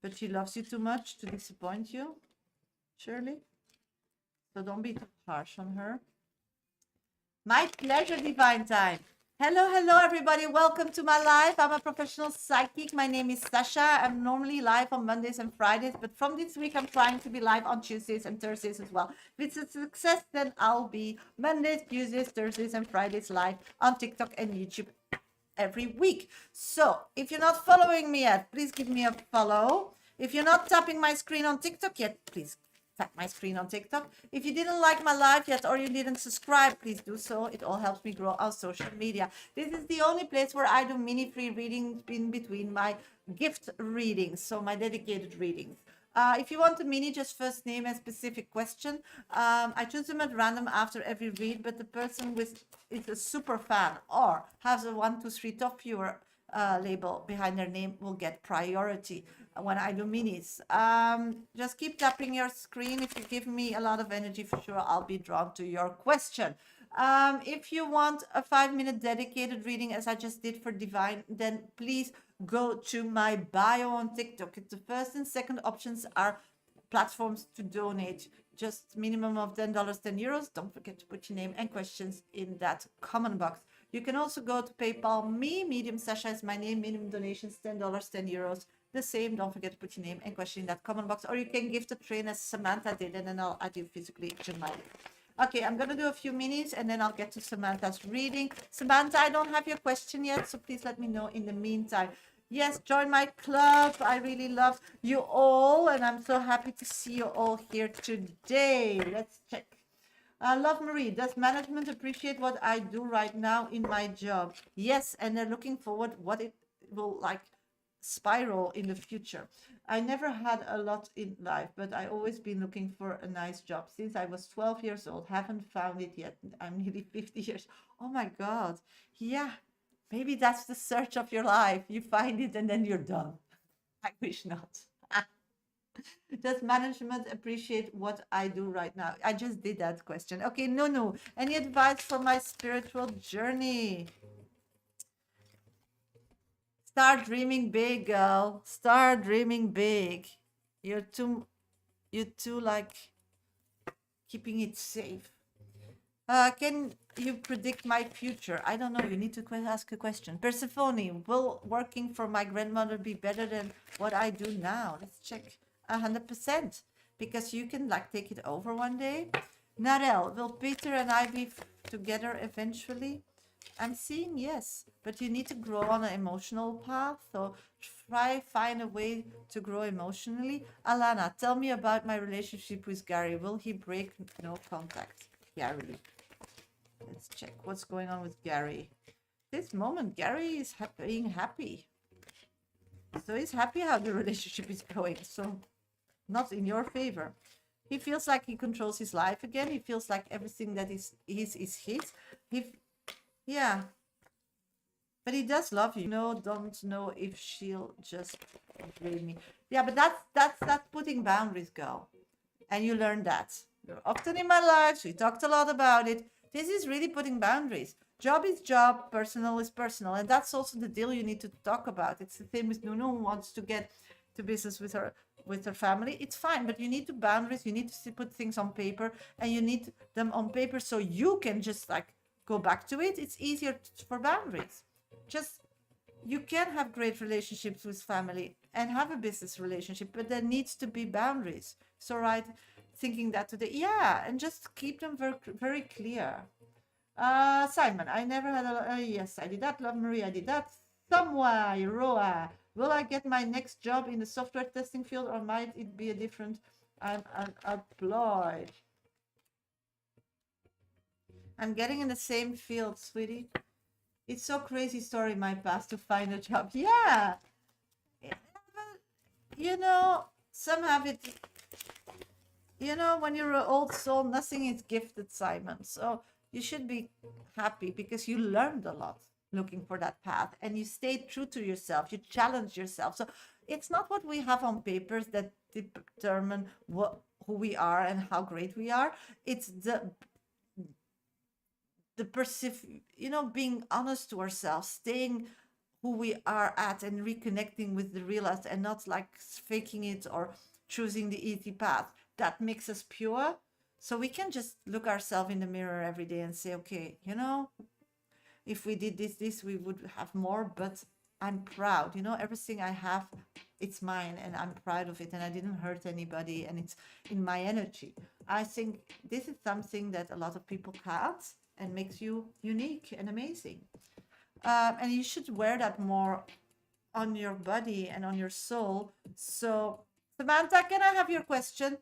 A: but she loves you too much to disappoint you, Shirley. So don't be too harsh on her. My pleasure, Divine Time. Hello, everybody. Welcome to my live. I'm a professional psychic. My name is Shasha. I'm normally live on Mondays and Fridays, but from this week, I'm trying to be live on Tuesdays and Thursdays as well. If it's a success, then I'll be Mondays, Tuesdays, Thursdays, and Fridays live on TikTok and YouTube every week. So if you're not following me yet, please give me a follow. If you're not tapping my screen on TikTok yet, please tap my screen on TikTok. If you didn't like my live yet or you didn't subscribe, please do so. It all helps me grow on social media. This is the only place where I do mini free readings in between my gift readings, so my dedicated readings. If you want a mini, just first name and specific question. I choose them at random after every read, but the person is a super fan or has a 1, 2, 3 top viewer label behind their name will get priority when I do minis. Just keep tapping your screen. If you give me a lot of energy, for sure I'll be drawn to your question. If you want a 5-minute dedicated reading, as I just did for Divine, then please go to my bio on TikTok. The first and second options are platforms to donate. Just minimum of $10, €10. Don't forget to put your name and questions in that comment box. You can also go to PayPal me. Medium Shasha is my name. Minimum donations $10, €10. The same. Don't forget to put your name and question in that comment box. Or you can give the train as Samantha did, and then I'll add you physically to my Okay, I'm gonna do a few minutes and then I'll get to Samantha's reading. Samantha, I don't have your question yet, so please let me know in the meantime. Yes, join my club. I really love you all, and I'm so happy to see you all here today. Let's check. Love Marie, does management appreciate what I do right now in my job? Yes, and they're looking forward what it will like spiral in the future. I never had a lot in life, but I always been looking for a nice job since I was 12 years old. Haven't found it yet. I'm nearly 50 years. Oh my God. Yeah, maybe that's the search of your life. You find it and then you're done. I wish not. Does management appreciate what I do right now? I just did that question. Okay, no. Any advice for my spiritual journey? Start dreaming big, girl. Start dreaming big. You're too like keeping it safe. Can you predict my future? I don't know. You need to ask a question. Persephone, will working for my grandmother be better than what I do now? Let's check. 100%, because you can like take it over one day. Narelle, will Peter and I be together eventually? I'm seeing yes, but you need to grow on an emotional path. So try find a way to grow emotionally. Alana, tell me about my relationship with Gary. Will he break no contact? Gary. Let's check what's going on with Gary. This moment, Gary is being happy. So he's happy how the relationship is going. So not in your favor. He feels like he controls his life again. He feels like everything that is his. Yeah. But he does love you. No, don't know if she'll just blame me. Yeah, but that's putting boundaries, girl. And you learn that. You're often in my life. We talked a lot about it. This is really putting boundaries. Job is job, personal is personal. And that's also the deal you need to talk about. It's the same with Nuno who wants to get to business with her family. It's fine, but you need to boundaries. You need to put things on paper, and you need them on paper so you can just like go back to it. It's easier for boundaries. Just you can have great relationships with family and have a business relationship, but there needs to be boundaries. So right, thinking that today, yeah, and just keep them very, very clear. Simon, I never had a yes, I did that. Love Marie, I did that. Somewhere, Roa, will I get my next job in the software testing field, or might it be a different? I'm unemployed. I'm getting in the same field, sweetie. It's so crazy story my past to find a job. Yeah. You know, some have it. You know, when you're an old soul, nothing is gifted, Simon. So you should be happy because you learned a lot looking for that path and you stayed true to yourself. You challenged yourself. So it's not what we have on papers that determine who we are and how great we are. It's being honest to ourselves, staying who we are at and reconnecting with the real us and not like faking it or choosing the easy path. That makes us pure. So we can just look ourselves in the mirror every day and say, okay, if we did this, we would have more, but I'm proud. Everything I have, it's mine and I'm proud of it and I didn't hurt anybody and it's in my energy. I think this is something that a lot of people can't and makes you unique and amazing. And you should wear that more on your body and on your soul. So, Samantha, can I have your question?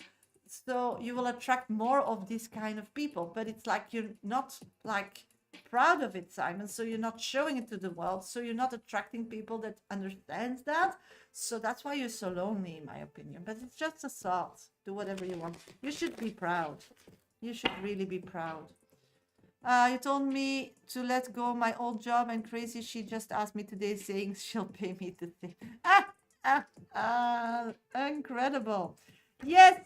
A: So you will attract more of this kind of people, but it's like you're not like proud of it, Simon. So you're not showing it to the world. So you're not attracting people that understands that. So that's why you're so lonely, in my opinion. But it's just a thought. Do whatever you want. You should be proud. You should really be proud. You told me to let go my old job, and crazy, she just asked me today saying she'll pay me the thing. Incredible. Yes,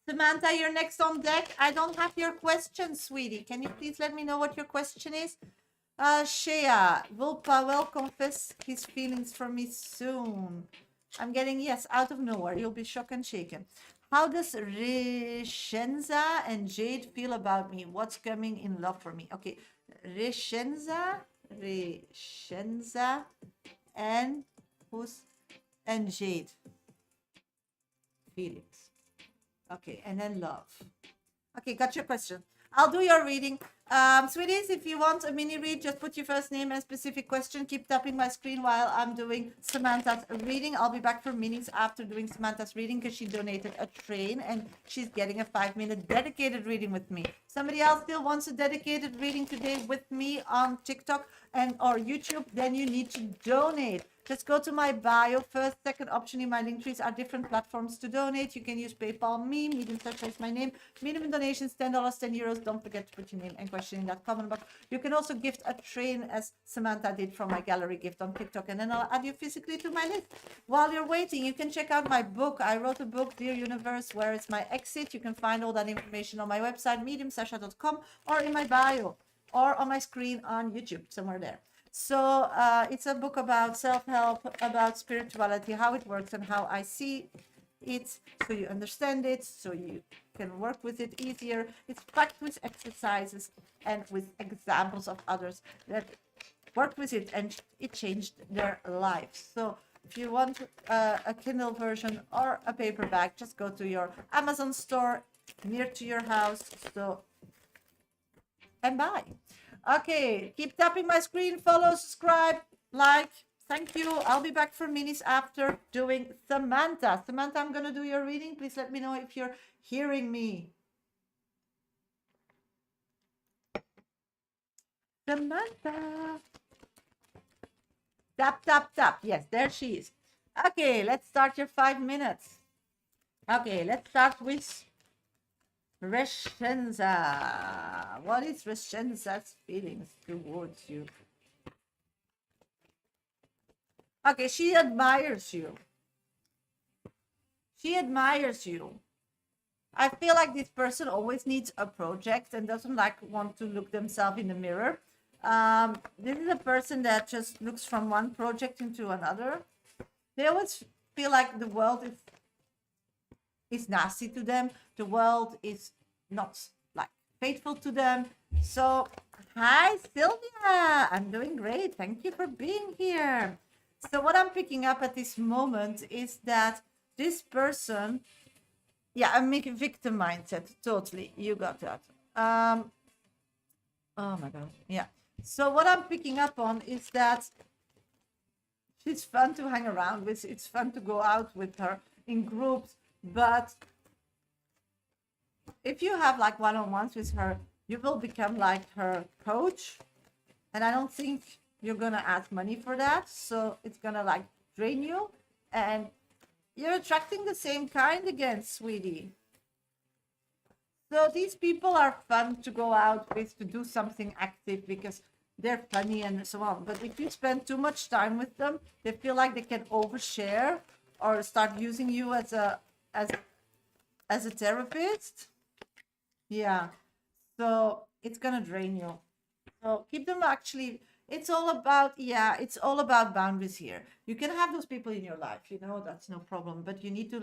A: Samantha, you're next on deck. I don't have your question, sweetie. Can you please let me know what your question is? Shea, will Pavel confess his feelings for me soon? I'm getting yes, out of nowhere. You'll be shocked and shaken. How does Reshenza and Jade feel about me? What's coming in love for me? Okay, Reshenza, and and Jade. Feelings. Okay, and then love. Okay, got your question. I'll do your reading. Sweeties, if you want a mini read, just put your first name and specific question. Keep tapping my screen while I'm doing Samantha's reading. I'll be back for minis after doing Samantha's reading because she donated a train and she's getting a 5-minute dedicated reading with me. Somebody else still wants a dedicated reading today with me on TikTok and or YouTube, then you need to donate. Just go to my bio. First, second option in my link trees are different platforms to donate. You can use PayPal me. Medium Shasha is my name. Minimum donations $10, €10. Don't forget to put your name and question in that comment box. You can also gift a train as Samantha did from my gallery gift on TikTok, and then I'll add you physically to my list. While you're waiting, you can check out my book. I wrote a book, Dear Universe, Where is my exit? You can find all that information on my website, mediumsasha.com, or in my bio, or on my screen on YouTube, somewhere there. So it's a book about self-help, about spirituality, how it works and how I see it, so you understand it, so you can work with it easier. It's packed with exercises and with examples of others that worked with it and it changed their lives. So if you want a Kindle version or a paperback, just go to your Amazon store near to your house and buy. Okay, keep tapping my screen, follow, subscribe, like. Thank you. I'll be back for minis after doing Samantha. Samantha, I'm going to do your reading. Please let me know if you're hearing me. Samantha. Tap, tap, tap. Yes, there she is. Okay, let's start your 5 minutes. Okay, let's start with Reshenza. What is Reshenza's feelings towards you? Okay, she admires you. She admires you. I feel like this person always needs a project and doesn't want to look themselves in the mirror. This is a person that just looks from one project into another. They always feel like the world is nasty to them. The world is not faithful to them. So, hi Sylvia, I'm doing great. Thank you for being here. So what I'm picking up at this moment is that this person, I'm making victim mindset. Totally, you got that. Oh my god, yeah. So what I'm picking up on is that she's fun to hang around with. It's fun to go out with her in groups, but if you have one-on-ones with her, you will become like her coach, and I don't think you're gonna ask money for that, so it's gonna drain you, and you're attracting the same kind again, sweetie. So these people are fun to go out with, to do something active because they're funny and so on. But if you spend too much time with them, they feel like they can overshare or start using you as a therapist. Yeah, so it's gonna drain you. So keep them it's all about boundaries here. You can have those people in your life, that's no problem, but you need to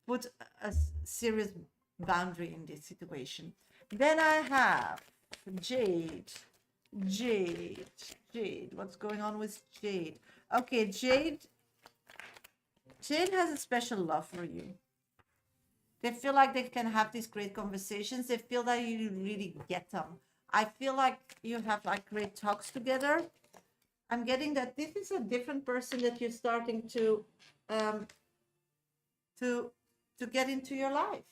A: put a serious boundary in this situation. Then I have Jade. What's going on with Jade? Okay, Jade has a special love for you. They feel like they can have these great conversations. They feel that you really get them. I feel like you have great talks together. I'm getting that this is a different person that you're starting to get into your life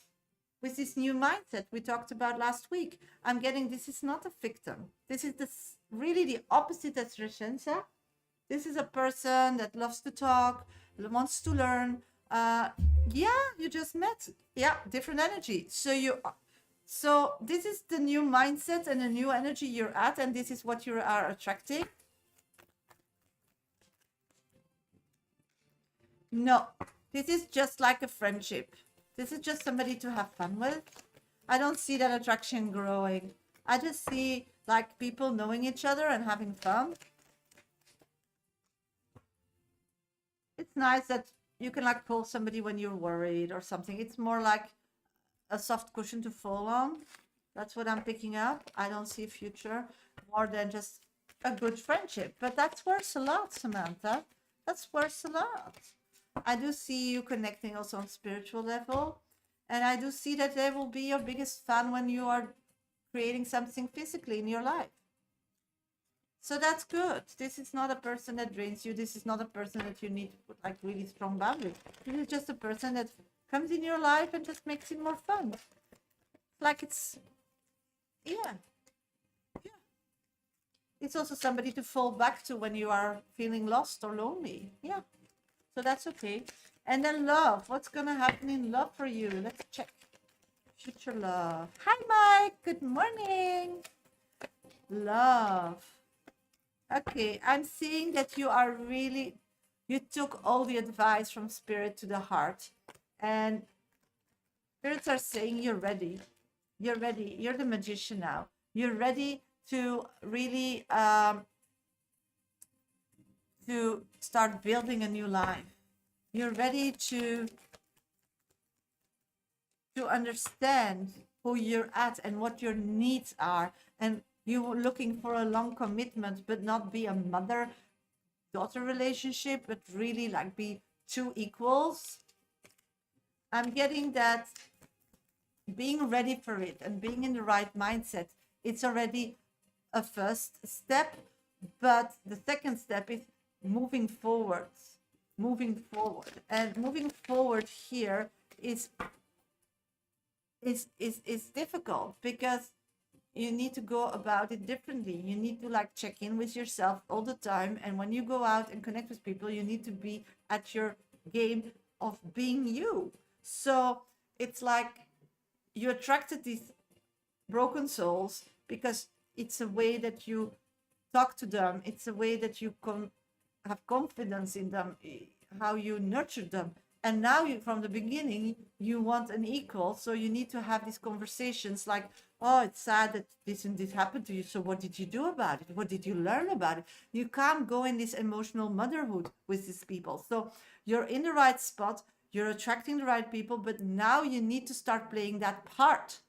A: with this new mindset we talked about last week. I'm getting this is not a victim. This is really the opposite as Reshenza. This is a person that loves to talk, wants to learn. You just met. Yeah, different energy. So this is the new mindset and the new energy you're at, and this is what you are attracting. No, this is just like a friendship. This is just somebody to have fun with. I don't see that attraction growing. I just see people knowing each other and having fun. It's nice that you can pull somebody when you're worried or something. It's more like a soft cushion to fall on. That's what I'm picking up. I don't see a future more than just a good friendship. But that's worth a lot, Samantha. That's worth a lot. I do see you connecting also on spiritual level. And I do see that they will be your biggest fan when you are creating something physically in your life. So that's good. This is not a person that drains you. This is not a person that you need to put like really strong boundaries. This is just a person that comes in your life and just makes it more fun. Like it's, yeah. It's also somebody to fall back to when you are feeling lost or lonely. Yeah. So that's okay. And then love. What's going to happen in love for you? Let's check. Future love. Hi, Mike. Good morning. Love. Okay. I'm seeing that you are really, you took all the advice from spirit to the heart. And spirits are saying you're ready. You're ready. You're the magician now. You're ready to really to start building a new life. You're ready to understand who you're at and what your needs are, and you're looking for a long commitment, but not be a mother daughter relationship, but really like be two equals. I'm getting that being ready for it and being in the right mindset, it's already a first step, but the second step is moving forward. And moving forward here is difficult because you need to go about it differently. You need to like check in with yourself all the time, and when you go out and connect with people, you need to be at your game of being you. So it's like you attracted these broken souls because it's a way that you talk to them, it's a way that you have confidence in them, how you nurture them. And now you, from the beginning, you want an equal, so you need to have these conversations like, oh, it's sad that this and this happened to you, so what did you do about it? What did you learn about it? You can't go in this emotional motherhood with these people. So you're in the right spot, you're attracting the right people, but now you need to start playing that part.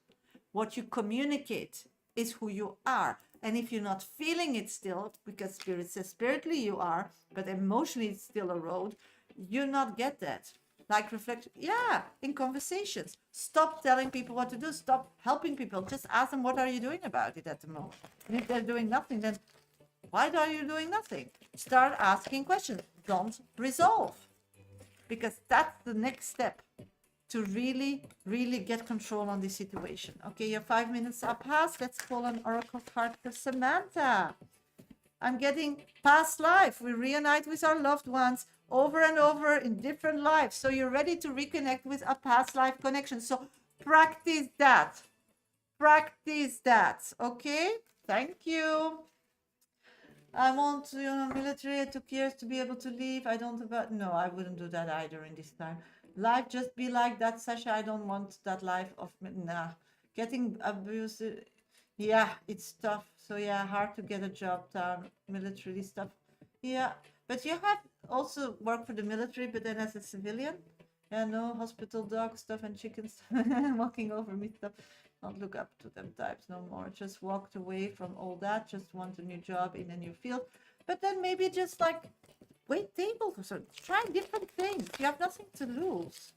A: What you communicate is who you are. And if you're not feeling it still, because spirit says spiritually you are, but emotionally it's still a road, you not get that. Like reflect, yeah, in conversations. Stop telling people what to do. Stop helping people. Just ask them, what are you doing about it at the moment? And if they're doing nothing, then why are you doing nothing? Start asking questions. Don't resolve. Because that's the next step to really, really get control on this situation. Okay, your 5 minutes are past. Let's call an oracle card for Samantha. I'm getting past life. We reunite with our loved ones over and over in different lives. So you're ready to reconnect with a past life connection. So practice that. Practice that. Okay? Thank you. I want military. It took years to be able to leave. I don't about no, I wouldn't do that either in this time. Life just be like that, Sasha. I don't want that life of nah. Getting abused, yeah, it's tough. So yeah, hard to get a job done, military stuff. Yeah, but you have also worked for the military, but then as a civilian. Yeah, no hospital dog stuff and chickens walking over me stuff. Not look up to them types no more. Just walked away from all that. Just want a new job in a new field. But then maybe just like wait tables or something. Try different things. You have nothing to lose.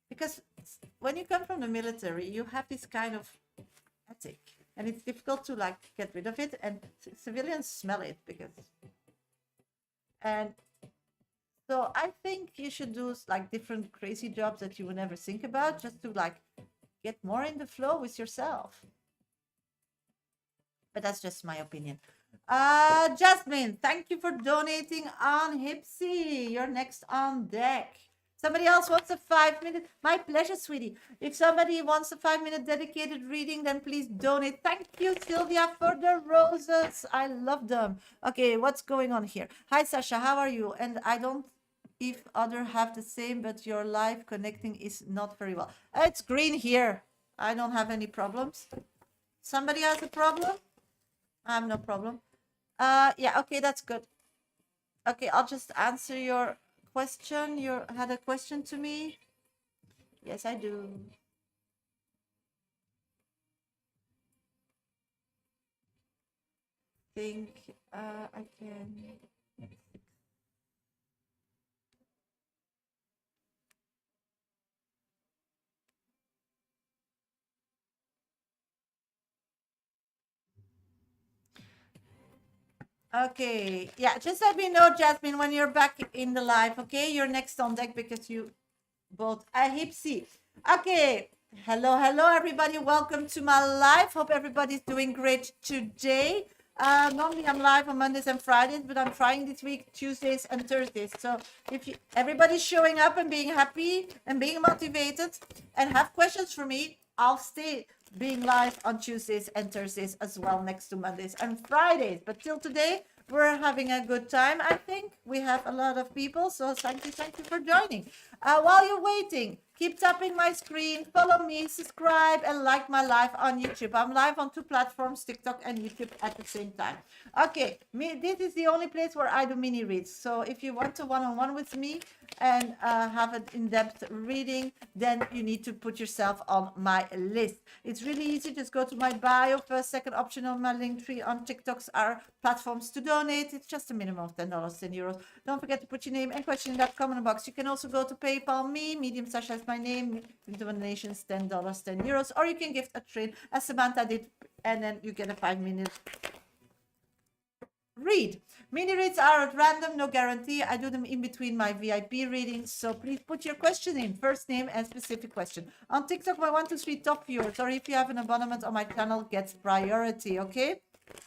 A: Because when you come from the military, you have this kind of ethic. And it's difficult to like get rid of it. And civilians smell it because and so I think you should do like different crazy jobs that you would never think about just to like get more in the flow with yourself. But that's just my opinion. Jasmine, thank you for donating on Hipsy. You're next on deck. Somebody else wants a 5 minute. My pleasure, sweetie. If somebody wants a 5 minute dedicated reading, then please donate. Thank you, Sylvia, for the roses. I love them. Okay, what's going on here? Hi, Sasha. How are you? And I don't if other have the same, but your live connecting is not very well. It's green here. I don't have any problems. Somebody has a problem? I have no problem. Yeah, okay, that's good. Okay, I'll just answer your question. You had a question to me? Yes, I do. Think I can. Okay. Yeah, just let me know, Jasmine, when you're back in the live. Okay, you're next on deck because you both a hipsy. Okay. Hello, hello, everybody. Welcome to my live. Hope everybody's doing great today. Normally I'm live on Mondays and Fridays, but I'm trying this week Tuesdays and Thursdays. So if you, everybody's showing up and being happy and being motivated and have questions for me, I'll stay being live on Tuesdays and Thursdays as well, next to Mondays and Fridays. But till today, we're having a good time. I think we have a lot of people, so thank you for joining. While you're waiting, keep tapping my screen, follow me, subscribe, and like my live on YouTube. I'm live on two platforms, TikTok and YouTube at the same time. Okay, this is the only place where I do mini reads. So if you want to one-on-one with me and have an in-depth reading, then you need to put yourself on my list. It's really easy. Just go to my bio. First, second option on my link tree on TikToks are platforms to donate. It's just a minimum of $10, 10 euros. Don't forget to put your name and question in that comment box. You can also go to PayPal me, Medium Sasha is my name, donations $10, 10 euros, or you can gift a trade as Samantha did, and then you get a 5-minute read. Mini reads are at random, no guarantee. I do them in between my VIP readings, so please put your question in, first name and specific question. On TikTok, my 1, 2, 3 top viewers, or if you have an abonnement on my channel, gets priority, okay?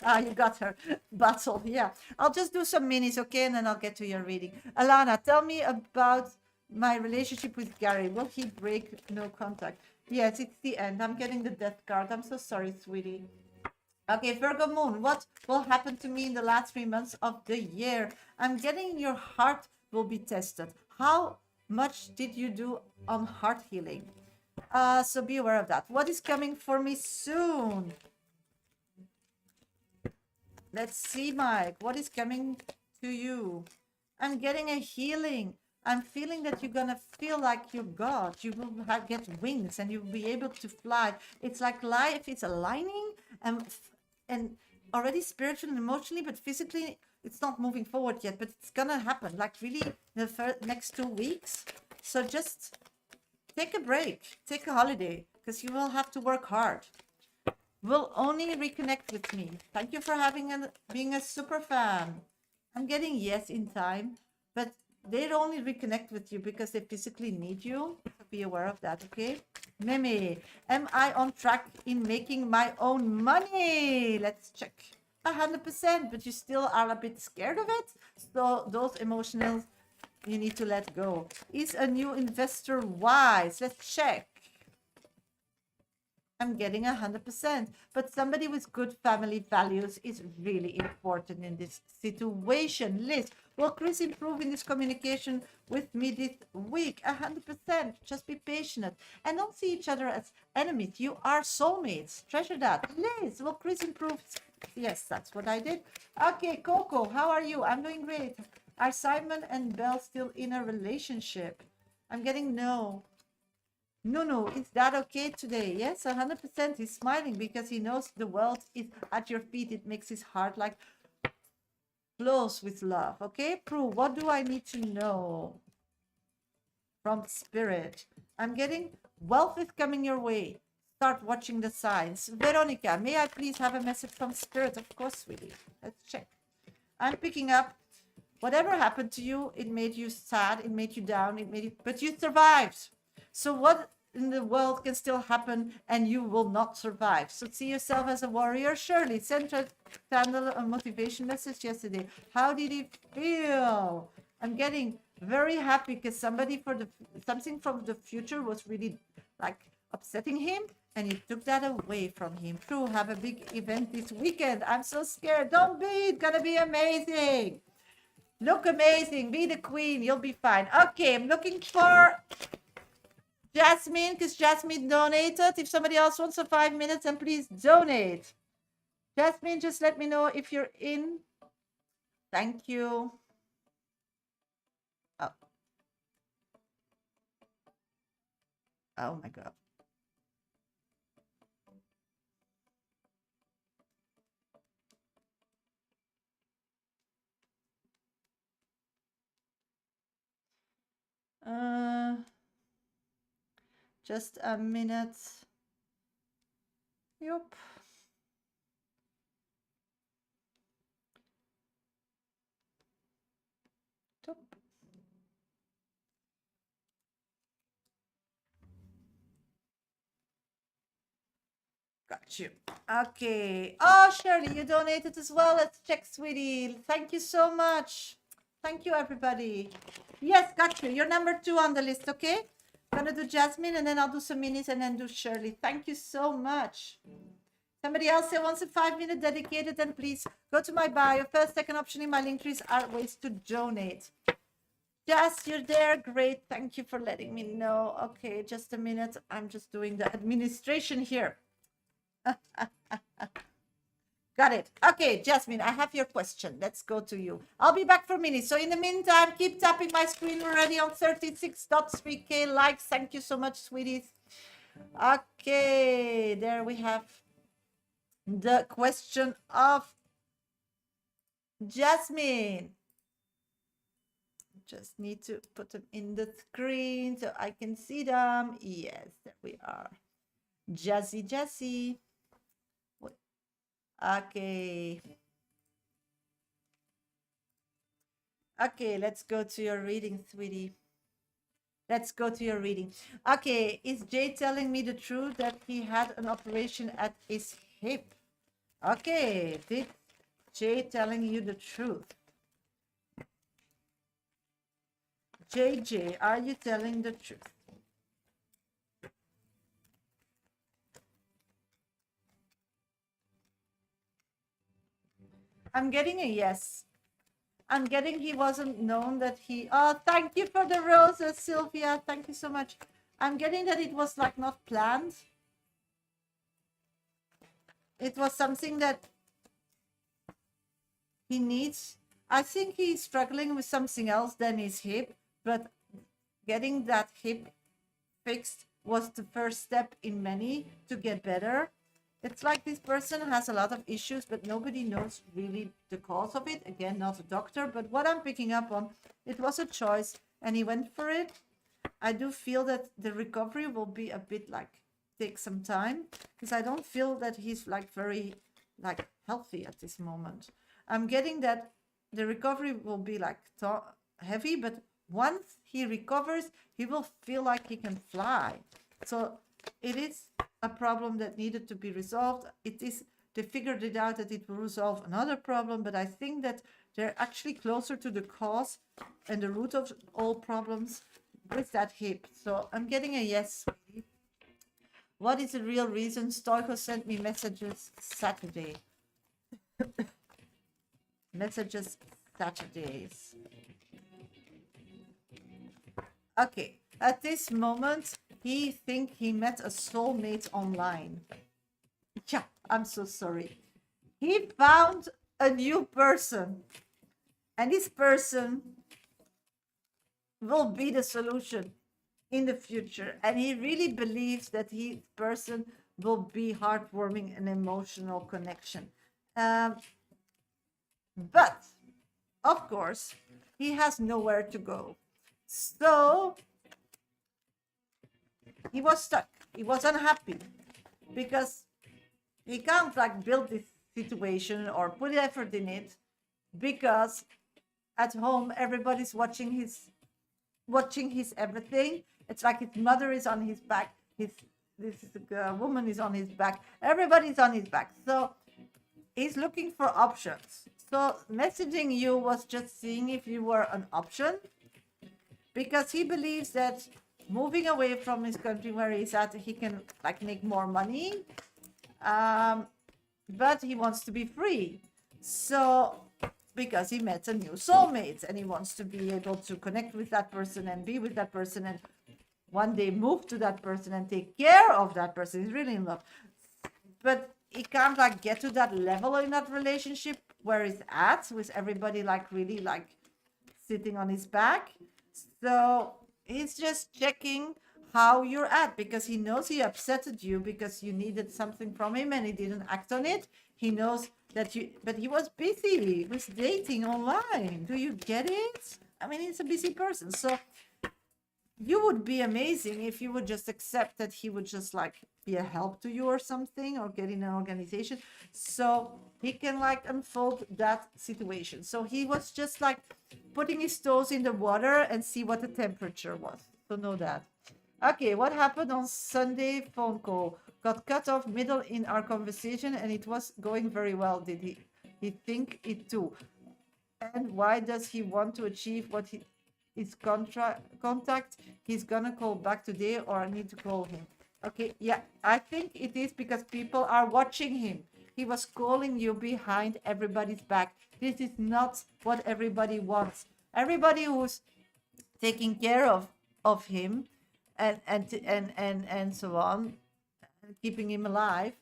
A: Ah, you got her. Battle, yeah. I'll just do some minis, okay, and then I'll get to your reading. Alana, tell me about my relationship with Gary. Will he break no contact? Yes, it's the end. I'm getting the death card. I'm so sorry, sweetie. Okay, Virgo Moon, what will happen to me in the last 3 months of the year? I'm getting your heart will be tested. How much did you do on heart healing? So be aware of that. What is coming for me soon? Let's see, Mike. What is coming to you? I'm getting a healing. I'm feeling that you're gonna feel like you're God. You will get wings and you'll be able to fly. It's like life is aligning and already spiritually and emotionally, but physically it's not moving forward yet. But it's gonna happen. Like really, the next 2 weeks. So just take a break, take a holiday, because you will have to work hard. Will only reconnect with me. Thank you for being a super fan. I'm getting yes in time, but they'd only reconnect with you because they physically need you. So be aware of that, okay? Mimi, am I on track in making my own money? Let's check. 100%, but you still are a bit scared of it. So those emotional, you need to let go. Is a new investor wise? Let's check. I'm getting 100%, but somebody with good family values is really important in this situation. Liz, will Chris improve in this communication with me this week? 100%. Just be patient and don't see each other as enemies. You are soulmates. Treasure that. Liz, will Chris improve? Yes, that's what I did. Okay, Coco, how are you? I'm doing great. Are Simon and Belle still in a relationship? I'm getting no. No, is that okay today? Yes, 100%. He's smiling because he knows the world is at your feet. It makes his heart like flows with love. Okay, Prue, what do I need to know from spirit? I'm getting wealth is coming your way. Start watching the signs. Veronica, may I please have a message from spirit? Of course, sweetie. Let's check. I'm picking up whatever happened to you. It made you sad. It made you down. But you survived. So what in the world can still happen and you will not survive? So see yourself as a warrior. Shirley sent a candle a motivation message yesterday. How did he feel? I'm getting very happy because something from the future was really like upsetting him and you took that away from him. True, have a big event this weekend. I'm so scared. Don't be. It's gonna be amazing. Look amazing. Be the queen. You'll be fine. Okay, I'm looking for Jasmine, because Jasmine donated. If somebody else wants a 5 minutes, then please donate. Jasmine, just let me know if you're in. Thank you. Oh, oh my God. Just a minute. Yup. Stop. Got you. Okay. Oh, Shirley, you donated as well. Let's check, sweetie. Thank you so much. Thank you, everybody. Yes, got you. You're number 2 on the list, okay? I'm gonna do Jasmine, and then I'll do some minis, and then do Shirley. Thank you so much. Somebody else that wants a 5-minute dedicated, then please go to my bio. First, second option in my link trees are ways to donate. Jess, you're there. Great. Thank you for letting me know. Okay, just a minute. I'm just doing the administration here. Got it. Okay, Jasmine, I have your question. Let's go to you. I'll be back for a minute. So in the meantime, keep tapping my screen. We're already on 36.3K likes. Thank you so much, sweeties. Okay, there we have the question of Jasmine. Just need to put them in the screen so I can see them. Yes, there we are. Jessie. Okay. Okay, let's go to your reading, sweetie. Let's go to your reading. Okay, is Jay telling me the truth that he had an operation at his hip? Okay, did Jay telling you the truth? JJ, are you telling the truth? I'm getting a yes. I'm getting he wasn't known that he... Oh, thank you for the roses, Sylvia. Thank you so much. I'm getting that it was like not planned. It was something that he needs. I think he's struggling with something else than his hip, but getting that hip fixed was the first step in many to get better. It's like this person has a lot of issues, but nobody knows really the cause of it. Again, not a doctor, but what I'm picking up on, it was a choice and he went for it. I do feel that the recovery will be a bit like take some time, because I don't feel that he's like very like healthy at this moment. I'm getting that the recovery will be like heavy, but once he recovers, he will feel like he can fly. So it is a problem that needed to be resolved. They figured it out that it will resolve another problem, but I think that they're actually closer to the cause and the root of all problems with that hip. So I'm getting a yes. What is the real reason? Stoico sent me messages Saturday. Messages Saturdays. Okay, at this moment, he think he met a soulmate online. Yeah, I'm so sorry. He found a new person, and this person will be the solution in the future. And he really believes that his person will be heartwarming and emotional connection. But, of course, he has nowhere to go. So he was stuck. He was unhappy because he can't like build this situation or put effort in it, because at home everybody's watching his everything. It's like his mother is on his back, this woman is on his back, everybody's on his back. So he's looking for options. So messaging you was just seeing if you were an option, because he believes that moving away from his country where he's at, he can like make more money, but he wants to be free. So because he met a new soulmate and he wants to be able to connect with that person and be with that person and one day move to that person and take care of that person. He's really in love, but he can't like get to that level in that relationship where he's at with everybody like really like sitting on his back. So he's just checking how you're at, because he knows he upsetted you because you needed something from him and he didn't act on it. He knows that but he was busy with dating online. Do you get it? I mean, he's a busy person. So you would be amazing if you would just accept that he would just like be a help to you or something, or get in an organization. So he can like unfold that situation. So he was just like putting his toes in the water and see what the temperature was. So know that. Okay, what happened on Sunday phone call? Got cut off middle in our conversation and it was going very well. Did he think it too? And why does he want to achieve what his contact? He's gonna call back today, or I need to call him. Okay, yeah, I think it is because people are watching him. He was calling you behind everybody's back. This is not what everybody wants. Everybody who's taking care of him and so on, keeping him alive,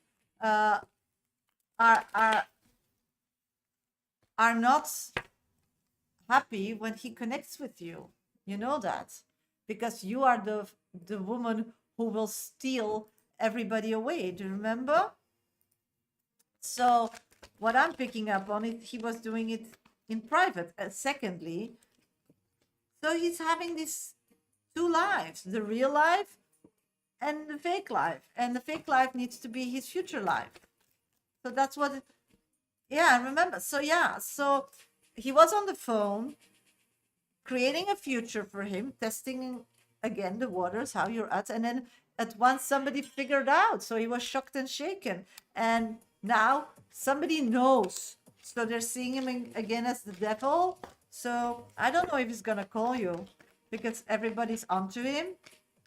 A: uh, are are not happy when he connects with you. You know that, because you are the woman who will steal everybody away. Do you remember? So what I'm picking up on it, he was doing it in private. Secondly, so he's having these two lives, the real life and the fake life. And the fake life needs to be his future life. So that's what it, yeah, remember. So yeah, so he was on the phone creating a future for him, testing again the waters, how you're at. And then at once somebody figured out. So he was shocked and shaken. And now somebody knows. So they're seeing him again as the devil. So I don't know if he's going to call you because everybody's onto him.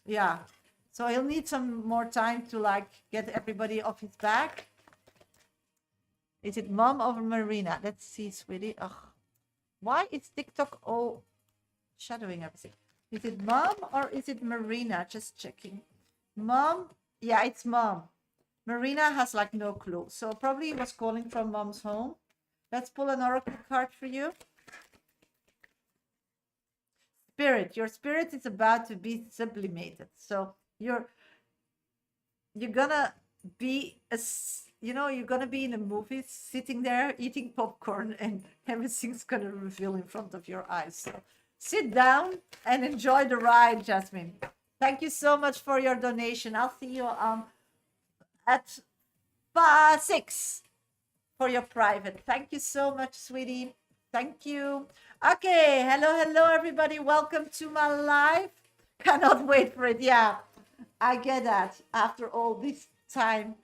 A: Yeah. So he'll need some more time to like get everybody off his back. Is it Mom or Marina? Let's see, sweetie. Ugh. Why is TikTok all shadowing everything? Is it Mom or is it Marina? Just checking. Mom? Yeah, it's Mom. Marina has like no clue. So probably was calling from Mom's home. Let's pull an oracle card for you. Spirit. Your spirit is about to be sublimated. So you're gonna be you're gonna be in a movie sitting there eating popcorn and everything's gonna reveal in front of your eyes. So sit down and enjoy the ride, Jasmine. Thank you so much for your donation. I'll see you at 6 for your private. Thank you so much, sweetie. Thank you. Okay, hello everybody. Welcome to my live. Cannot wait for it. Yeah, I get that after all this time.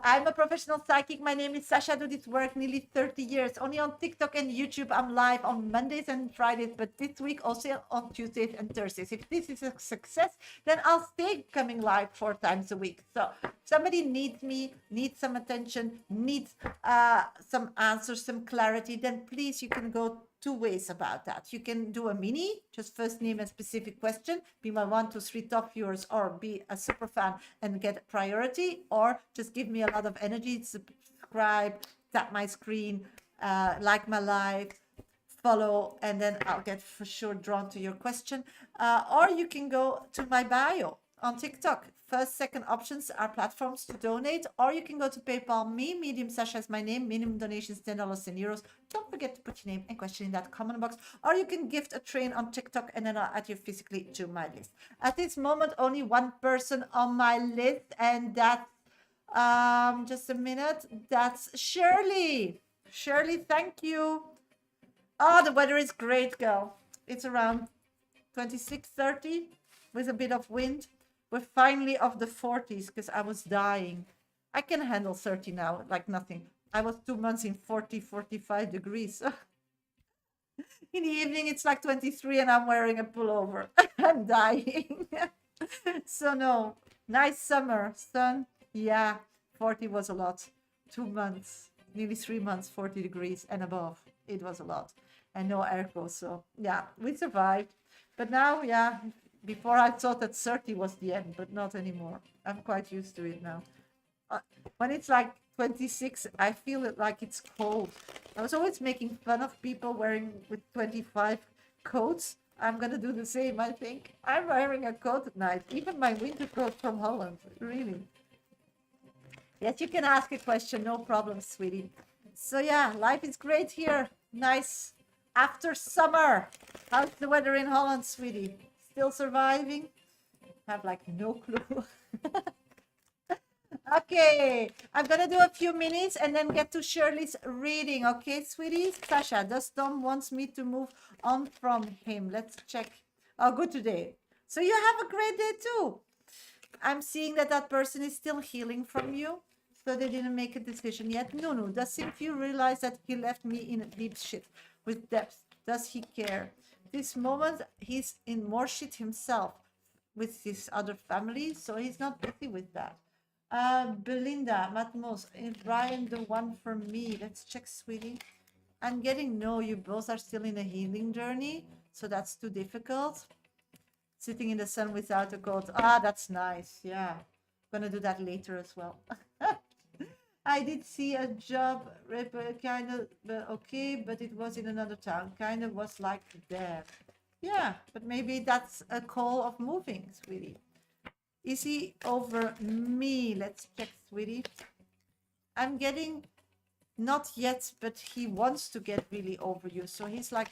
A: I'm a professional psychic. My name is Shasha. I do this work nearly 30 years. Only on TikTok and YouTube. I'm live on Mondays and Fridays, but this week also on Tuesdays and Thursdays. If this is a success, then I'll stay coming live 4 times a week. So somebody needs me, needs some attention, needs some answers, some clarity, then please, you can go 2 ways about that. You can do a mini, just first name and specific question, be my 1, 2, 3 top viewers, or be a super fan and get priority, or just give me a lot of energy, subscribe, tap my screen, like my live, follow, and then I'll get for sure drawn to your question. Or you can go to my bio on TikTok. First, second options are platforms to donate, or you can go to PayPal me, Medium Sasha is my name, minimum donations $10 and euros. Don't forget to put your name and question in that comment box, or you can gift a train on TikTok and then I'll add you physically to my list. At this moment, only 1 person on my list, and that's just a minute, that's Shirley. Shirley, thank you. Oh, the weather is great, girl. It's around 26, 30 with a bit of wind. We're finally off the 40s because I was dying. I can handle 30 now, like nothing. I was 2 months in 40, 45 degrees. In the evening, it's like 23 and I'm wearing a pullover. I'm dying. So no, nice summer, sun. Yeah, 40 was a lot. 2 months, nearly 3 months, 40 degrees and above. It was a lot. And no airco. So yeah, we survived. But now, yeah, before I thought that 30 was the end, but not anymore. I'm quite used to it now. When it's like 26, I feel it like it's cold. I was always making fun of people wearing with 25 coats. I'm going to do the same, I think. I'm wearing a coat at night, even my winter coat from Holland, really. Yes, you can ask a question, no problem, sweetie. So yeah, life is great here. Nice after summer. How's the weather in Holland, sweetie? Still surviving? I have like no clue. Okay, I'm gonna do a few minutes and then get to Shirley's reading. Okay, sweetie? Sasha, does Tom wants me to move on from him? Let's check. Oh, good today. So you have a great day too. I'm seeing that that person is still healing from you. So they didn't make a decision yet. No, no. Does Cynthia realize that he left me in a deep shit with depth? Does he care? This moment, he's in more shit himself with his other family, so he's not busy with that. Belinda, Matmos, is Brian the one for me? Let's check, sweetie. I'm getting no, you both are still in a healing journey, so that's too difficult. Sitting in the sun without a coat. Ah, that's nice. Yeah. Gonna do that later as well. I did see a job, kind of okay, but it was in another town. Kind of was like there. Yeah, but maybe that's a call of moving, sweetie. Is he over me? Let's check, sweetie. I'm getting not yet, but he wants to get really over you. So he's like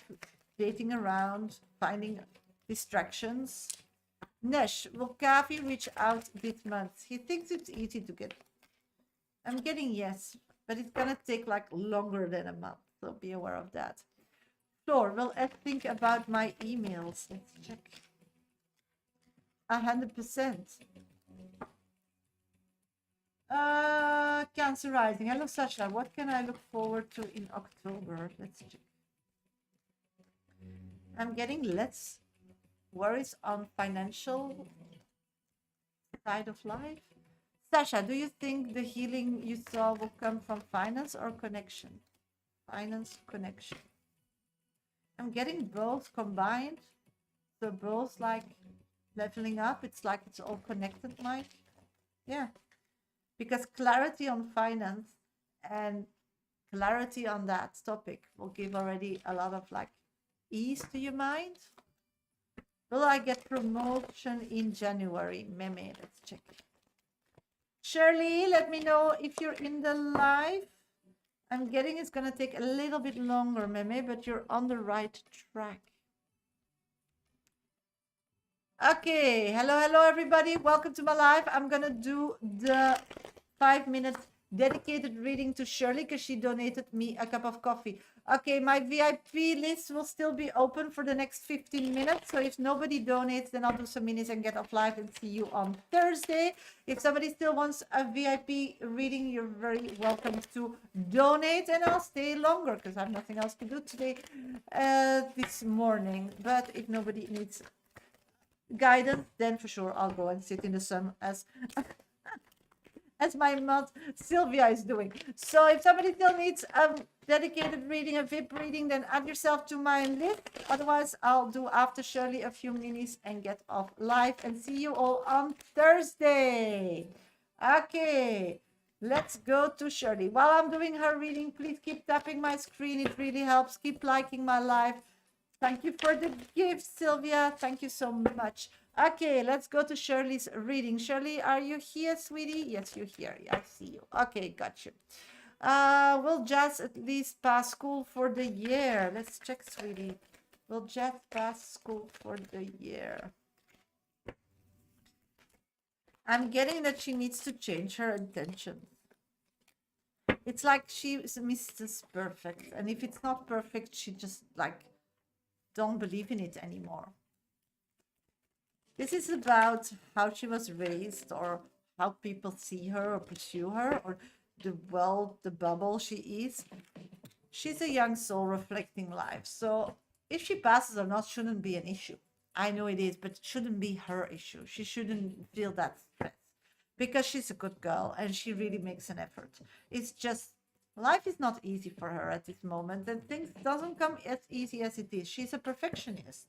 A: dating around, finding distractions. Nesh, will Kavi reach out this month? He thinks it's easy to get. I'm getting yes, but it's gonna take like longer than a month. So be aware of that. Sure, will Ed think about my emails? Let's check. 100%. Cancer rising. Hello, Sasha. What can I look forward to in October? Let's check. I'm getting less worries on financial side of life. Sasha, do you think the healing you saw will come from finance or connection? Finance, connection. I'm getting both combined. So both like leveling up. It's like it's all connected, Mike. Yeah. Because clarity on finance and clarity on that topic will give already a lot of like ease to your mind. Will I get promotion in January? Meme, let's check it. Shirley, let me know if you're in the live. I'm getting it's gonna take a little bit longer, Meme, but you're on the right track. Okay, hello everybody. Welcome to my live. I'm gonna do the 5-minute dedicated reading to Shirley because she donated me a cup of coffee. Okay, my VIP list will still be open for the next 15 minutes. So if nobody donates, then I'll do some minutes and get off live and see you on Thursday. If somebody still wants a VIP reading, you're very welcome to donate and I'll stay longer because I have nothing else to do today this morning. But if nobody needs guidance, then for sure I'll go and sit in the sun as my mom Sylvia is doing. So if somebody still needs a dedicated reading, a VIP reading, then add yourself to my list. Otherwise, I'll do after Shirley a few minutes and get off live and see you all on Thursday. Okay, let's go to Shirley. While I'm doing her reading, please keep tapping my screen. It really helps. Keep liking my live. Thank you for the gift, Sylvia. Thank you so much. Okay, let's go to Shirley's reading. Shirley, are you here, sweetie? Yes, you're here. I see you. Okay, got you. Will Jazz at least pass school for the year? Let's check, sweetie. Will Jazz pass school for the year? I'm getting that she needs to change her intention. It's like she's Mrs. Perfect. And if it's not perfect, she just like don't believe in it anymore. This is about how she was raised or how people see her or pursue her or the world, the bubble she is. She's a young soul reflecting life. So if she passes or not shouldn't be an issue. I know it is, but it shouldn't be her issue. She shouldn't feel that stress because she's a good girl and she really makes an effort. It's just life is not easy for her at this moment and things doesn't come as easy as it is. She's a perfectionist.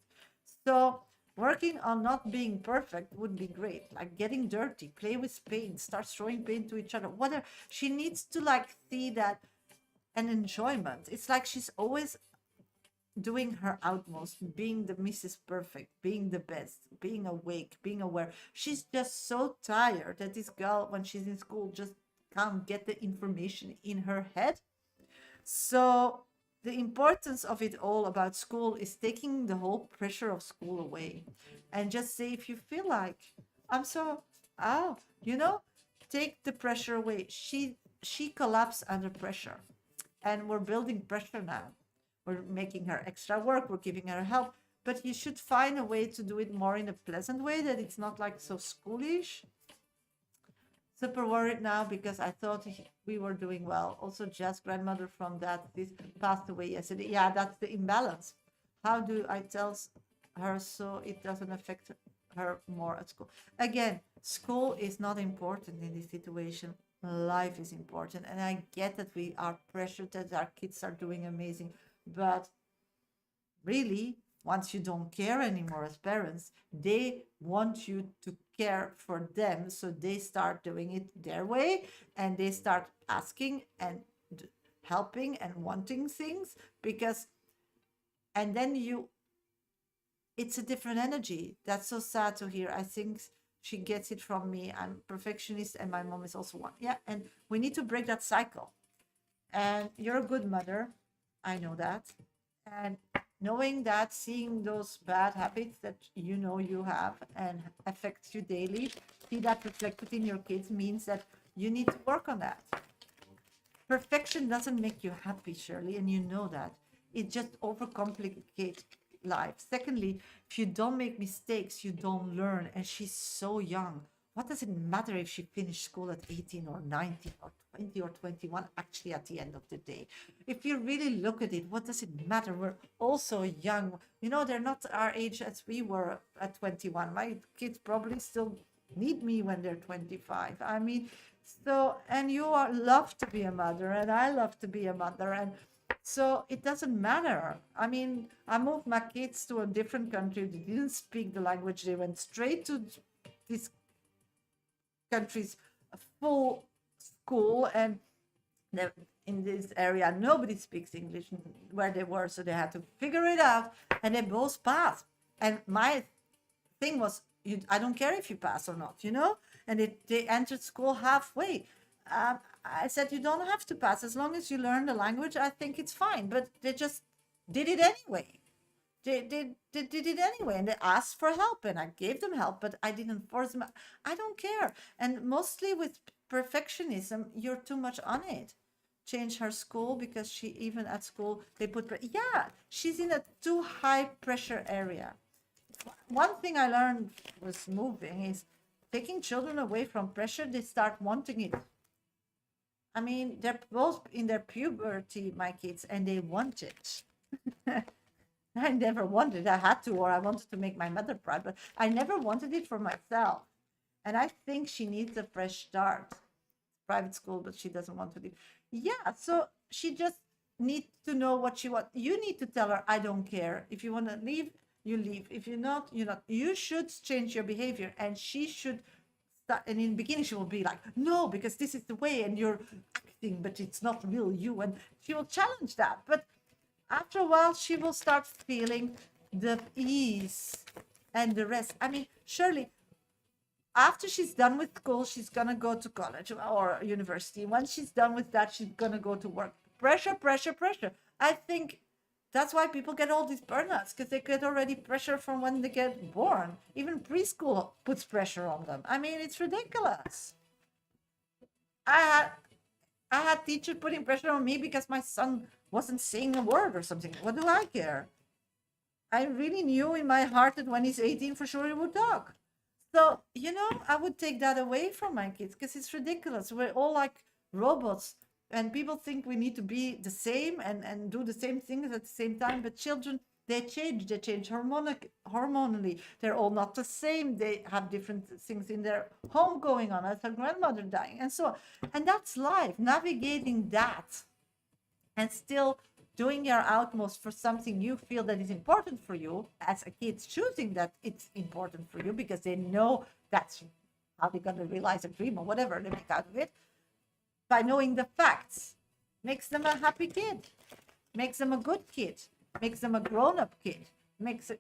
A: So working on not being perfect would be great, like getting dirty, play with paint, start throwing paint to each other, whatever. She needs to like see that an enjoyment. It's like she's always doing her utmost, being the Mrs. Perfect, being the best, being awake, being aware. She's just so tired that this girl, when she's in school, just can't get the information in her head. So the importance of it all about school is taking the whole pressure of school away and just say if you feel like I'm so you know take the pressure away. She collapsed under pressure, and we're building pressure now. We're making her extra work, we're giving her help, but you should find a way to do it more in a pleasant way, that it's not like so schoolish. Super worried now because I thought we were doing well. Also, Jess, grandmother from that, this passed away yesterday. Yeah, that's the imbalance. How do I tell her so it doesn't affect her more at school? Again, school is not important in this situation. Life is important. And I get that we are pressured that our kids are doing amazing. But really, once you don't care anymore as parents, they want you to care for them. So they start doing it their way, and they start asking and helping and wanting things, because, and then it's a different energy. That's so sad to hear. I think she gets it from me. I'm a perfectionist, and my mom is also one. Yeah, and we need to break that cycle. And you're a good mother. I know that. And knowing that, seeing those bad habits that you know you have and affects you daily, see that reflected in your kids, means that you need to work on that. Perfection doesn't make you happy, Shirley, and you know that. It just overcomplicates life. Secondly, if you don't make mistakes, you don't learn. And she's so young. What does it matter if she finished school at 18 or 19 or 20 or 21, actually, at the end of the day? If you really look at it, what does it matter? We're also young. You know, they're not our age as we were at 21. My kids probably still need me when they're 25. I mean, so, and you are love to be a mother, and I love to be a mother. And so it doesn't matter. I mean, I moved my kids to a different country. They didn't speak the language. They went straight to this country's full school, and in this area nobody speaks English where they were, so they had to figure it out, and they both passed. And my thing was, I don't care if you pass or not, you know. And they entered school halfway. I said, you don't have to pass as long as you learn the language. I think it's fine. But they just did it anyway. They did it anyway, and they asked for help, and I gave them help, but I didn't force them. I don't care. And mostly with perfectionism, you're too much on it. Change her school, because she, even at school, they put, yeah, she's in a too high pressure area. One thing I learned was moving is taking children away from pressure, they start wanting it. I mean, they're both in their puberty, my kids, and they want it. I never wanted, I had to, or I wanted to make my mother proud, but I never wanted it for myself. And I think she needs a fresh start. Private school, but she doesn't want to leave. Yeah, so she just needs to know what she wants. You need to tell her, I don't care. If you want to leave, you leave. If you're not, you're not. You should change your behavior, and she should start. And in the beginning, she will be like, no, because this is the way, and you're acting, but it's not real you. And she will challenge that. But after a while, she will start feeling the ease and the rest. I mean, surely, after she's done with school, she's going to go to college or university. Once she's done with that, she's going to go to work. Pressure, pressure, pressure. I think that's why people get all these burnouts, because they get already pressure from when they get born. Even preschool puts pressure on them. I mean, it's ridiculous. I had teachers putting pressure on me because my son wasn't saying a word or something. What do I care? I really knew in my heart that when he's 18, for sure he would talk. So, you know, I would take that away from my kids, because it's ridiculous. We're all like robots, and people think we need to be the same and do the same things at the same time. But children, they change hormonally. They're all not the same. They have different things in their home going on, as her grandmother dying, and so on. And that's life, navigating that and still doing your utmost for something you feel that is important for you, as a kid choosing that it's important for you because they know that's how they're going to realize a dream or whatever they make out of it. By knowing the facts, makes them a happy kid, makes them a good kid, makes them a grown-up kid, makes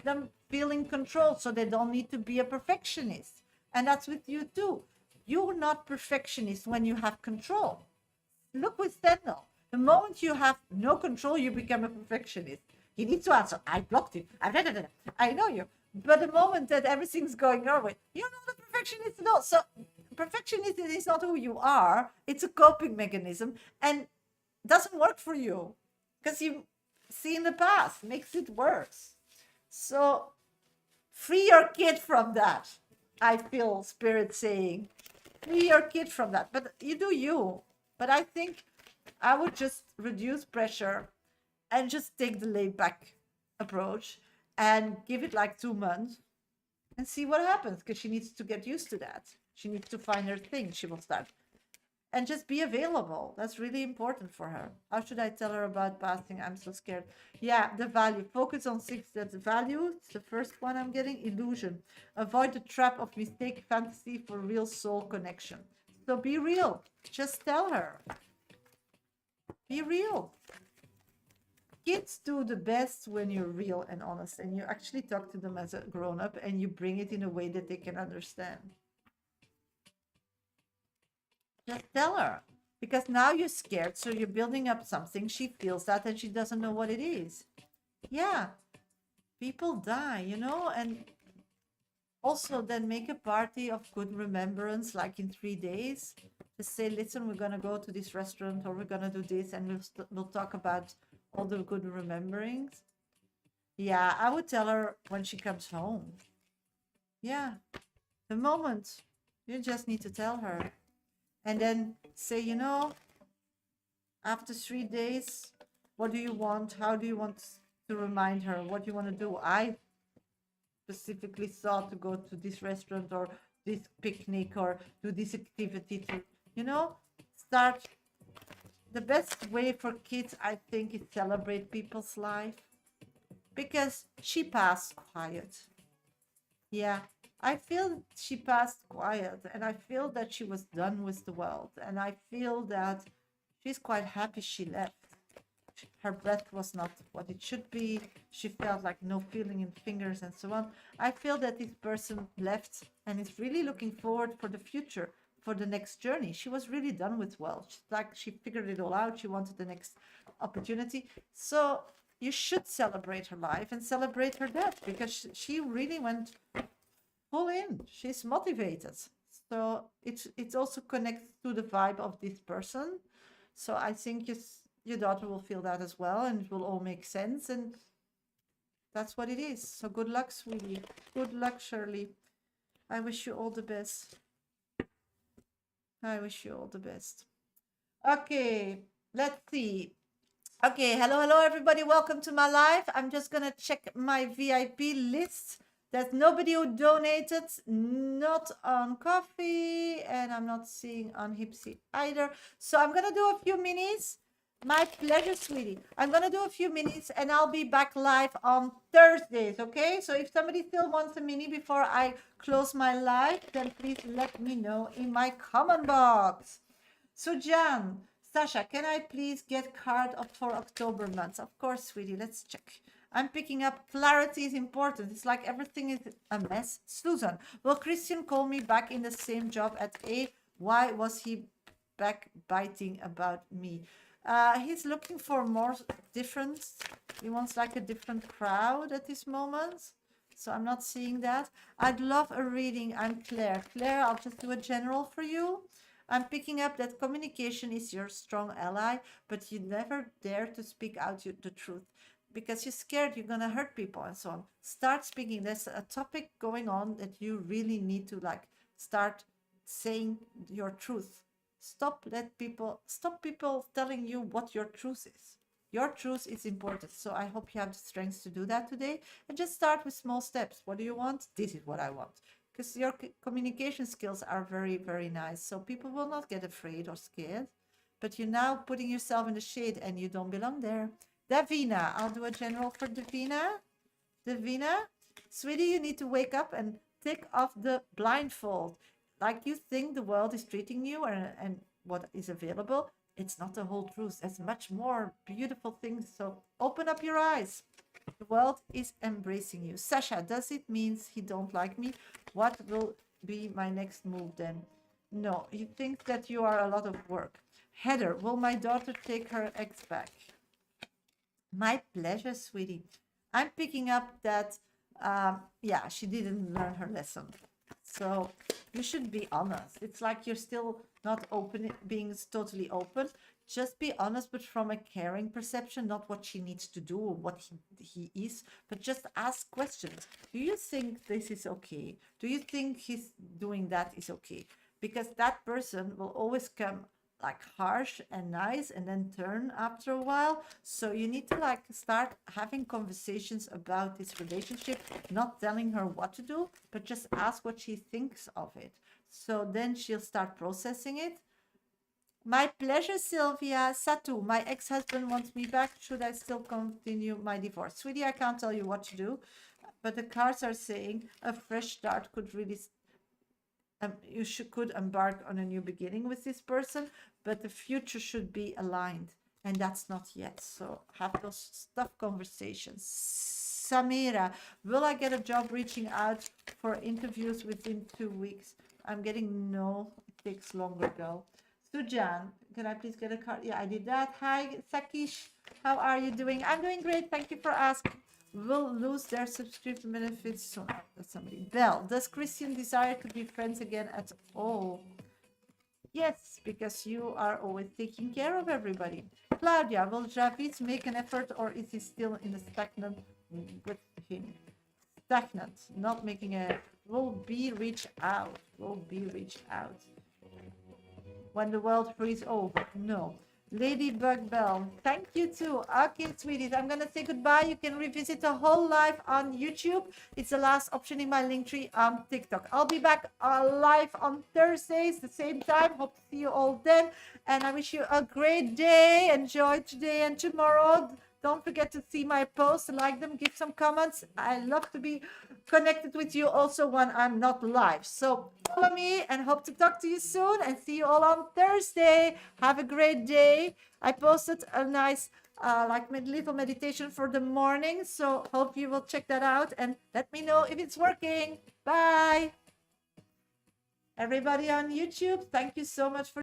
A: them feel in control, so they don't need to be a perfectionist. And that's with you too. You're not perfectionist when you have control. Look with Stendhal. The moment you have no control, you become a perfectionist. He needs to answer, I blocked it. I know you. But the moment that everything's going your way, you're not a perfectionist at all. So perfectionism is not who you are. It's a coping mechanism and doesn't work for you because you see in the past makes it worse. So free your kid from that. I feel spirit saying, free your kid from that. But you do you. But I think I would just reduce pressure and just take the laid back approach and give it like 2 months and see what happens because she needs to get used to that. She needs to find her thing. She will start and just be available. That's really important for her. How should I tell her about passing? I'm so scared. Yeah, the value. Focus on 6. That's value. It's the first one I'm getting. Illusion. Avoid the trap of mistake fantasy for real soul connection. So be real. Just tell her. Be real. Kids do the best when you're real and honest and you actually talk to them as a grown-up and you bring it in a way that they can understand. Just tell her. Because now you're scared, so you're building up something. She feels that and she doesn't know what it is. Yeah. People die, you know? And also then make a party of good remembrance, like in 3 days. Just say, listen, we're going to go to this restaurant or we're going to do this and we'll talk about all the good rememberings. Yeah, I would tell her when she comes home. Yeah. The moment. You just need to tell her. And then say, you know, after 3 days, what do you want? How do you want to remind her? What do you want to do? I specifically thought to go to this restaurant or this picnic or do this activity to, you know, start. The best way for kids, I think, is celebrate people's life because she passed quiet. Yeah. I feel she passed quiet and I feel that she was done with the world. And I feel that she's quite happy she left. Her breath was not what it should be. She felt like no feeling in fingers and so on. I feel that this person left and is really looking forward for the future, for the next journey. She was really done with world. Like she figured it all out. She wanted the next opportunity. So you should celebrate her life and celebrate her death because she really went full in. She's motivated. So it also connects to the vibe of this person. So I think your daughter will feel that as well and it will all make sense. And that's what it is. So good luck, sweetie. Good luck, Shirley. I wish you all the best. I wish you all the best. Okay, let's see. Okay, hello, everybody. Welcome to my live. I'm just going to check my VIP list. There's nobody who donated, not on coffee, and I'm not seeing on Hipsy either. So I'm going to do a few minis. My pleasure, sweetie. I'm going to do a few minis, and I'll be back live on Thursdays, okay? So if somebody still wants a mini before I close my live, then please let me know in my comment box. So, Jan, Sasha, can I please get card for October month? Of course, sweetie. Let's check. I'm picking up clarity is important. It's like everything is a mess. Susan, will Christian call me back in the same job at A? Why was he backbiting about me? He's looking for more difference. He wants like a different crowd at this moment. So I'm not seeing that. I'd love a reading. I'm Claire. Claire, I'll just do a general for you. I'm picking up that communication is your strong ally, but you never dare to speak out the truth because you're scared you're going to hurt people and so on. Start speaking. There's a topic going on that you really need to like start saying your truth. Stop people telling you what your truth is. Your truth is important. So I hope you have the strength to do that today and just start with small steps. What do you want? This is what I want. Because your communication skills are very, very nice. So people will not get afraid or scared. But you're now putting yourself in the shade and you don't belong there. Davina, I'll do a general for Davina. Davina, sweetie, you need to wake up and take off the blindfold. Like you think the world is treating you and what is available. It's not the whole truth. There's much more beautiful things. So open up your eyes. The world is embracing you. Sasha, does it mean he don't like me? What will be my next move then? No, you think that you are a lot of work. Heather, will my daughter take her ex back? My pleasure, sweetie. I'm picking up that, yeah, she didn't learn her lesson. So you should be honest. It's like you're still not open, being totally open. Just be honest, but from a caring perception, not what she needs to do or what he is, but just ask questions. Do you think this is okay? Do you think he's doing that is okay? Because that person will always come like harsh and nice and then turn after a while. So you need to like start having conversations about this relationship, not telling her what to do, but just ask what she thinks of it. So then she'll start processing it. My pleasure, Sylvia. Satu, my ex-husband wants me back. Should I still continue my divorce? Sweetie, I can't tell you what to do, but the cards are saying a fresh start could really could embark on a new beginning with this person, but the future should be aligned, and that's not yet. So have those tough conversations. Samira, will I get a job reaching out for interviews within 2 weeks? I'm getting no. It takes longer, girl. Sujan, can I please get a card? Yeah, I did that. Hi, Sakish. How are you doing? I'm doing great. Thank you for asking. Will lose their subscription benefits soon. That's somebody. Bell, does Christian desire to be friends again at all? Yes, because you are always taking care of everybody. Claudia, will Javis make an effort or is he still in a stagnant with him? Stagnant, not making a. Will be reach out. Will be reach out. When the world freezes over. No. Ladybug Bell, thank you too. Okay, sweeties, I'm gonna say goodbye. You can revisit the whole live on YouTube. It's the last option in my link tree on TikTok. I'll be back live on Thursdays, the same time. Hope to see you all then. And I wish you a great day. Enjoy today and tomorrow. Don't forget to see my posts, like them, give some comments. I love to be connected with you also when I'm not live. So follow me and hope to talk to you soon and see you all on Thursday. Have a great day. I posted a nice little meditation for the morning. So hope you will check that out and let me know if it's working. Bye. Everybody on YouTube, thank you so much for